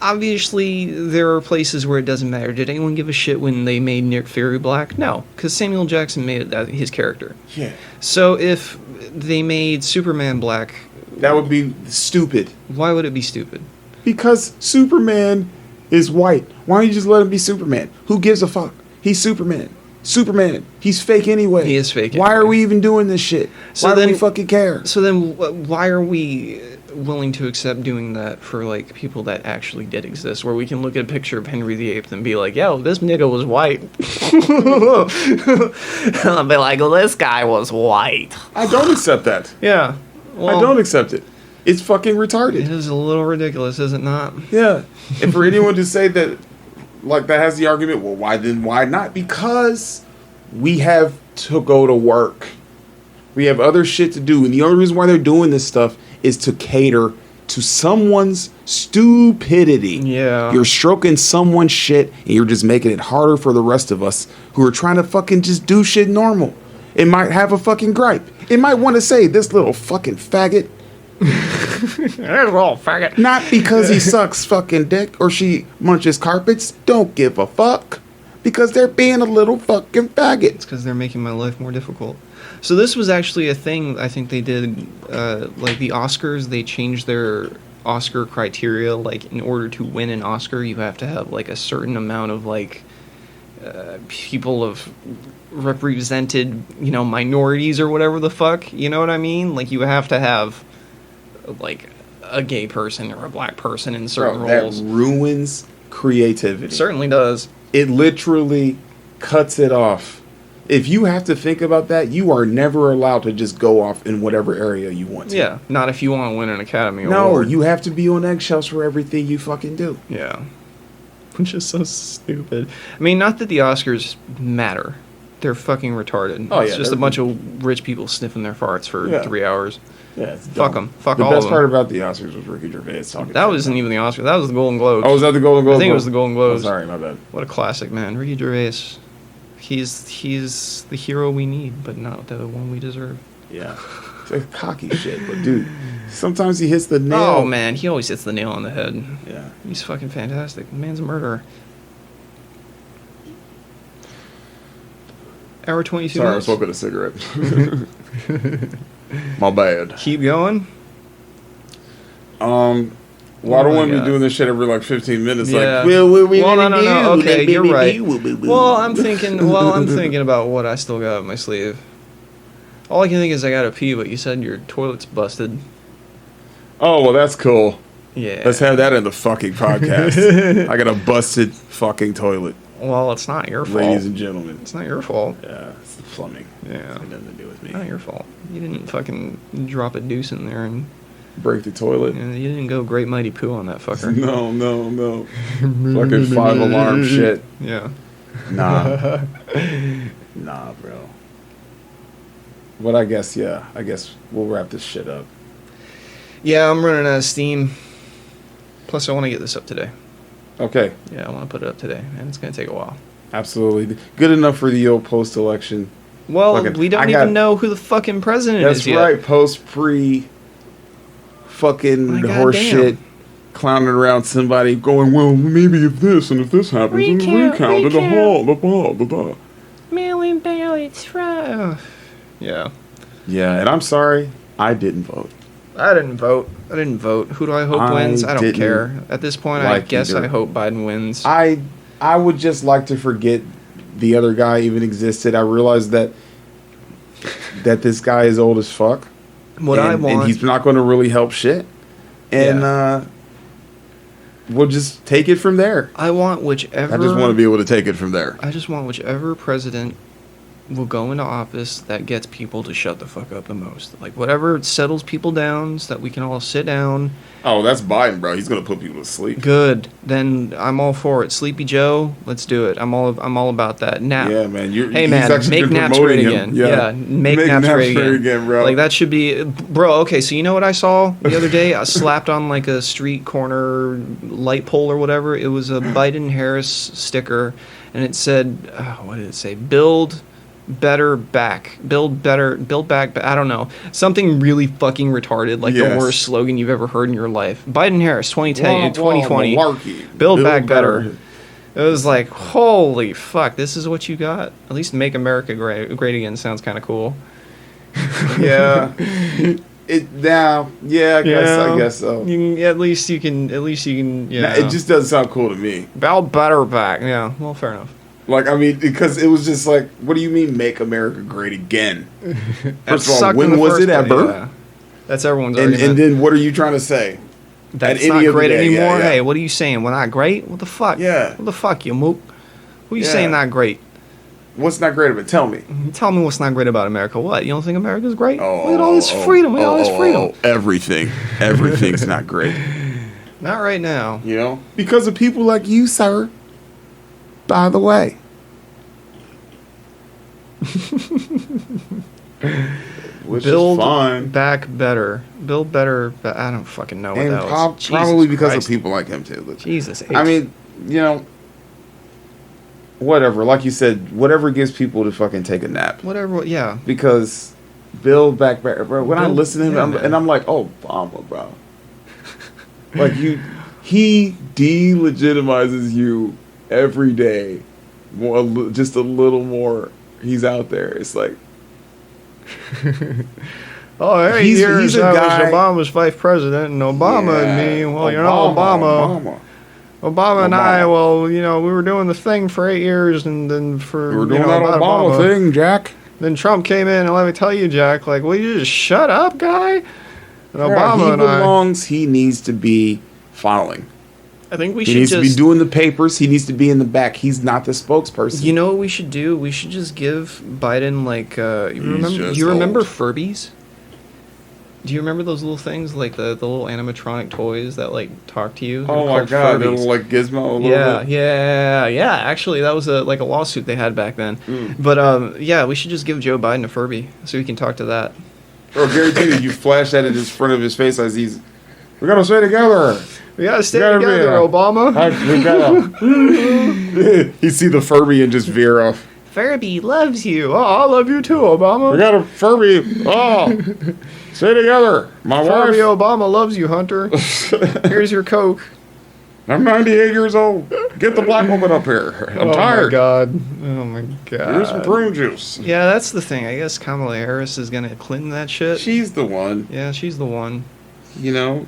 obviously there are places where it doesn't matter. Did anyone give a shit when they made Nick Fury black? No, because Samuel Jackson made it his character. Yeah. So if they made Superman black... That would be stupid. Why would it be stupid? Because Superman is white. Why don't you just let him be Superman? Who gives a fuck? He's Superman. Superman. He's fake anyway. He is fake Why anyway. are we even doing this shit? So Why then- do we fucking care? So then why are we willing to accept doing that for, like, people that actually did exist, where we can look at a picture of Henry VIII and be like, yo, this nigga was white. I'll be like, well, this guy was white. I don't accept that. Yeah. Well, I don't accept it. It's fucking It retarded. is a little ridiculous, is it not? Yeah. And for anyone to say that, like, that has the argument, well, why not? Because we have to go to work. We have other shit to do. And the only reason why they're doing this stuff is to cater to someone's stupidity. Yeah. You're stroking someone's shit, and you're just making it harder for the rest of us who are trying to fucking just do shit normal. It might have a fucking gripe. It might want to say, this little fucking faggot. Faggot. Not because he sucks fucking dick or she munches carpets. Don't give a fuck. Because they're being a little fucking faggot. It's because they're making my life more difficult. So this was actually a thing I think they did, like the Oscars, they changed their Oscar criteria. Like, in order to win an Oscar, you have to have, like, a certain amount of, like, people of represented, you know, minorities or whatever the fuck. You know what I mean? Like, you have to have, like, a gay person or a black person in certain roles. That ruins creativity. It certainly does. It literally cuts it off. If you have to think about that, you are never allowed to just go off in whatever area you want to. Yeah, not if you want to win an Academy No, Award. you have to be on eggshells for everything you fucking do. Yeah. Which is so stupid. I mean, not that the Oscars matter. They're fucking retarded. Oh, It's yeah, just a they're- bunch of rich people sniffing their farts for Yeah. 3 hours. Yeah, it's Fuck dumb. 'em. Fuck the all of best them. part about the Oscars was Ricky Gervais talking. That wasn't even the Oscars. That was the Golden Globes. Oh, was that the Golden Globes? I think it was the Golden Globes. Oh, sorry, my bad. What a classic, man. Ricky Gervais. He's the hero we need, but not the one we deserve. Yeah. It's like cocky shit, but dude, sometimes he hits the nail. Oh, man. He always hits the nail on the head. Yeah. He's fucking fantastic. The man's a murderer. Hour 22 Sorry, I was minutes. smoking a cigarette. My bad. Keep going. Well, I don't my want to be God. doing this shit every like 15 minutes. Yeah. Like, well, what we Well, gonna no, no, do? okay, Like, you're baby, right. woo, woo, woo. Well, I'm thinking about what I still got up my sleeve. All I can think is I gotta pee, but you said your toilet's busted. Oh, well, that's cool. Yeah. Let's have that in the fucking podcast. I got a busted fucking toilet, Well, it's not your fault. ladies and gentlemen. It's not your fault. Yeah, it's the plumbing. Yeah. It has nothing to do with me. Not your fault. You didn't fucking drop a deuce in there, and Break the toilet. you didn't go great mighty poo on that fucker. No. Fucking 5-alarm shit. Yeah. Nah. Nah, bro. But I guess we'll wrap this shit up. Yeah, I'm running out of steam. Plus, I want to get this up today. Okay. Yeah, I want to put it up today, and it's gonna take a while. Absolutely. Good enough for the old post-election. Well, Fucking- we don't I even got- know who the fucking president That's is yet. right. Post-pre fucking My horse goddamn. shit. Clowning around somebody going, well, maybe if this and if this happens, and recount, and the blah. Mail-in ballots. Yeah. Yeah, and I'm sorry, I didn't vote. I didn't vote. Who do I hope wins? I don't didn't care. At this point, I like guess either. I hope Biden wins. I would just like to forget the other guy even existed. I realized that this guy is old as fuck. What I want. and he's not going to really help shit. And we'll just take it from there. I want whichever. I just want to be able to take it from there. I just want whichever president will go into office that gets people to shut the fuck up the most. Like, whatever settles people down so that we can all sit down. Oh, that's Biden, bro. He's gonna put people to sleep. Good. Then I'm all for it. Sleepy Joe, let's do it. I'm all about that. Nap. Yeah, man. Hey, man, make naps great again. Yeah, make naps great again, bro. Like, that should be... Bro, okay, so you know what I saw the other day? I slapped on, like, a street corner light pole or whatever. It was a Biden-Harris sticker, and it said... what did it say? Build back. I don't know. Something really fucking retarded, like the worst slogan you've ever heard in your life. Biden-Harris, 2020. Build back better. It was like, holy fuck, this is what you got? At least make America great again sounds kind of cool. Yeah. I guess so. At least you can. Yeah. Nah, it just doesn't sound cool to me. Build better back. Yeah. Well, fair enough. Like, I mean, because it was just like, what do you mean make America great again? First of all, when was it ever? Yeah. That's everyone's argument. And then what are you trying to say? That's not great anymore? Hey, what are you saying? We're not great? What the fuck? Yeah. What the fuck, you mook? What are you saying not great? What's not great about it? Tell me. Tell me what's not great about America. What? You don't think America's great? Look at all this freedom. Look at all this freedom. Everything. Everything's not great. Not right now. You know? Because of people like you, sir. By the way. Which Build is fun. back better. Build better. I don't fucking know what that was. Probably because of people like him, too. Jesus H. I mean, you know, whatever. Like you said, whatever gives people to fucking take a nap. Whatever, yeah. Because Build back better. Bro, when I listen to him, I'm like, oh, Obama, bro. Like, he delegitimizes you every day. Just a little more. He's out there. It's like, oh, hey, he's a guy. Obama's vice president, and Obama and me. Well, you know, Obama and I. Well, you know, we were doing the thing for 8 years, and then we were doing that Obama thing, Jack. Then Trump came in, and let me tell you, Jack, like, will you just shut up, guy? And Obama and I. He needs to be following. I think he needs to be doing the papers. He needs to be in the back. He's not the spokesperson. You know what we should do? We should just give Biden, like, you remember Furbies? Do you remember those little things, like the little animatronic toys that, like, talk to you? Oh my god, little, like, Gizmo. Yeah. Actually, that was a lawsuit they had back then. But yeah, we should just give Joe Biden a Furby so he can talk to that. Bro, guaranteed you flash that in front of his face as he's. We gotta stay together. We gotta stay together, Obama. We gotta. You see the Furby and just veer off. Furby loves you. Oh, I love you too, Obama. We got a Furby. Oh, stay together. My Furby wife. Obama loves you, Hunter. Here's your Coke. I'm 98 years old. Get the black woman up here. I'm tired. Oh my god. Here's some prune juice. Yeah, that's the thing. I guess Kamala Harris is gonna Clinton that shit. She's the one. Yeah, she's the one. You know.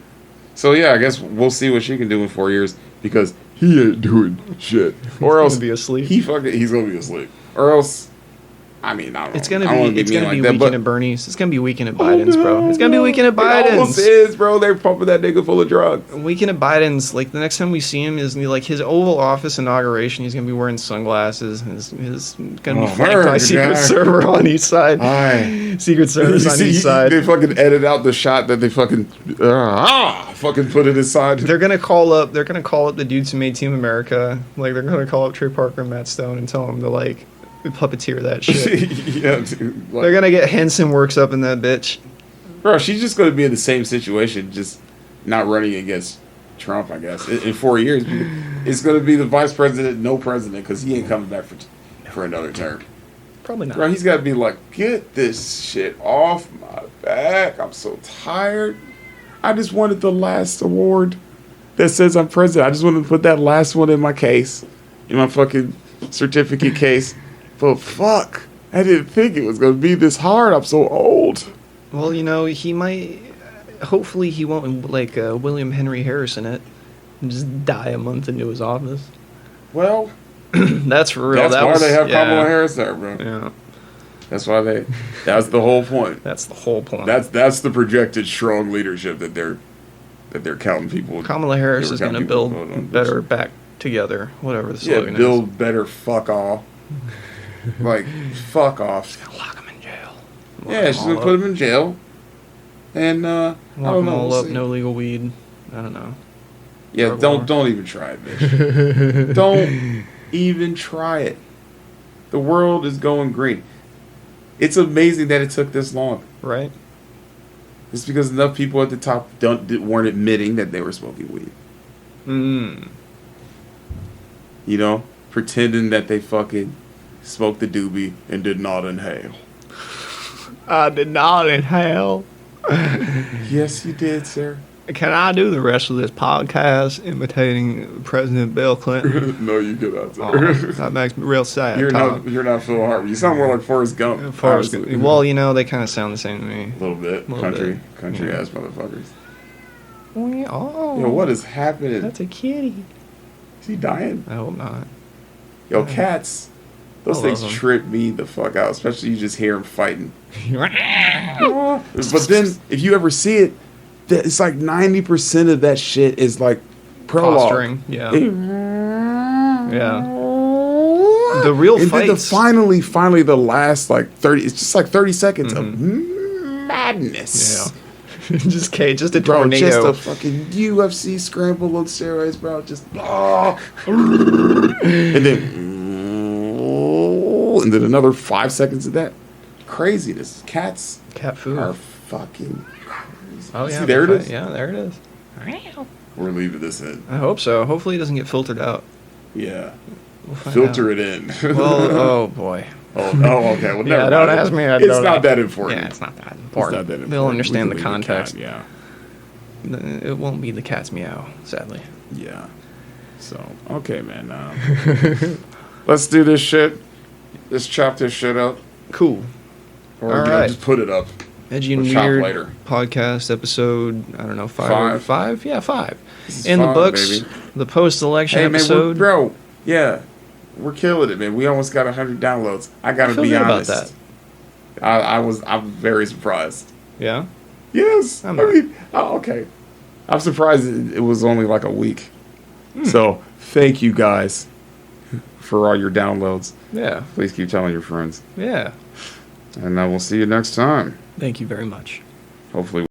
So yeah, I guess we'll see what she can do in 4 years because he ain't doing shit. Or else he's gonna be asleep. He's gonna be asleep. Or else, I mean, I don't know. It's gonna be Weekend at Bernie's. It's gonna be Weekend at Biden's, bro. It's gonna be Weekend at Biden's. It almost is, bro. They're pumping that nigga full of drugs. Weekend at Biden's. Like, the next time we see him is like his Oval Office inauguration. He's gonna be wearing sunglasses. His gonna be flanked by Secret Server on each side. Secret Service on each side. They fucking edit out the shot that they fucking put it aside. They're gonna call up the dudes who made Team America. Like, they're gonna call up Trey Parker and Matt Stone and tell them to, like, puppeteer that shit. Yeah, dude. Like, they're gonna get Henson works up in that bitch. Bro, she's just gonna be in the same situation, just not running against Trump, I guess. In 4 years, it's gonna be the vice president, no president, because he ain't coming back for another term. Probably not. Bro, he's gotta be like, get this shit off my back. I'm so tired. I just wanted the last award that says I'm president. I just wanted to put that last one in my case, in my fucking certificate case. But fuck, I didn't think it was going to be this hard. I'm so old. Well, you know, he might... Hopefully he won't, like, William Henry Harrison it and just die a month into his office. Well... That's for real. That's why they have Kamala Harris there, bro. Yeah. That's why they... That's the whole point. That's the whole point. That's the projected strong leadership that they're counting people... Kamala Harris is going to build better back together, whatever the slogan is. Build better fuck all. Like, fuck off. Lock them in jail. Yeah, she's gonna put him in jail. And I Lock don't them know. all We'll up. see. No legal weed. I don't know. Yeah, don't even try it, bitch. Don't even try it. The world is going great. It's amazing that it took this long. Right? It's because enough people at the top weren't admitting that they were smoking weed. You know? Pretending that they fucking smoked the doobie and did not inhale. I did not inhale. Yes, you did, sir. Can I do the rest of this podcast imitating President Bill Clinton? No, you cannot, sir. Oh, that makes me real sad. You're not Phil Harvey. You sound more like Forrest Gump. Well, you know, they kind of sound the same to me. A little bit. Country ass motherfuckers. Oh, Yo, what is happening? That's a kitty. Is he dying? I hope not. Yo, cats. Those I things love 'em. trip me the fuck out, especially you just hear them fighting. But then, if you ever see it, it's like 90% of that shit is like prologue. Posturing, yeah. Yeah. The real and fights. then finally, the last like 30, it's just like 30 seconds of madness. Yeah. just a Bro, tornado. just a fucking UFC scramble on steroids, bro. Just, and then another 5 seconds of that. Craziness. Cats Cat food. are fucking crazy. Oh, yeah. See, there it is. Yeah, there it is. We're leaving this in. I hope so. Hopefully it doesn't get filtered out. Yeah. We'll find Filter out. it in. Well, oh, boy. Oh, okay. Well, never Yeah, mind. don't ask me. It's not that important. Yeah, it's not that important. It's not that important. They'll understand We the can leave context. cat, It won't be the cat's meow, sadly. Yeah. So, okay, man. Let's do this shit. Let's chop this shit up. Cool. Or All right. just put it up. Edgy and We'll chop Weird later. podcast episode, I don't know, five? Yeah, 5. This is In the fun, books, baby. the post-election Hey, man, episode. we're killing it, man. We almost got 100 downloads. I gotta feel be good about honest. I'm very surprised. Yeah? Yes. I'm not. Okay. I'm surprised it was only like a week. So, thank you guys for all your downloads. Yeah. Please keep telling your friends. Yeah. And we'll see you next time. Thank you very much. Hopefully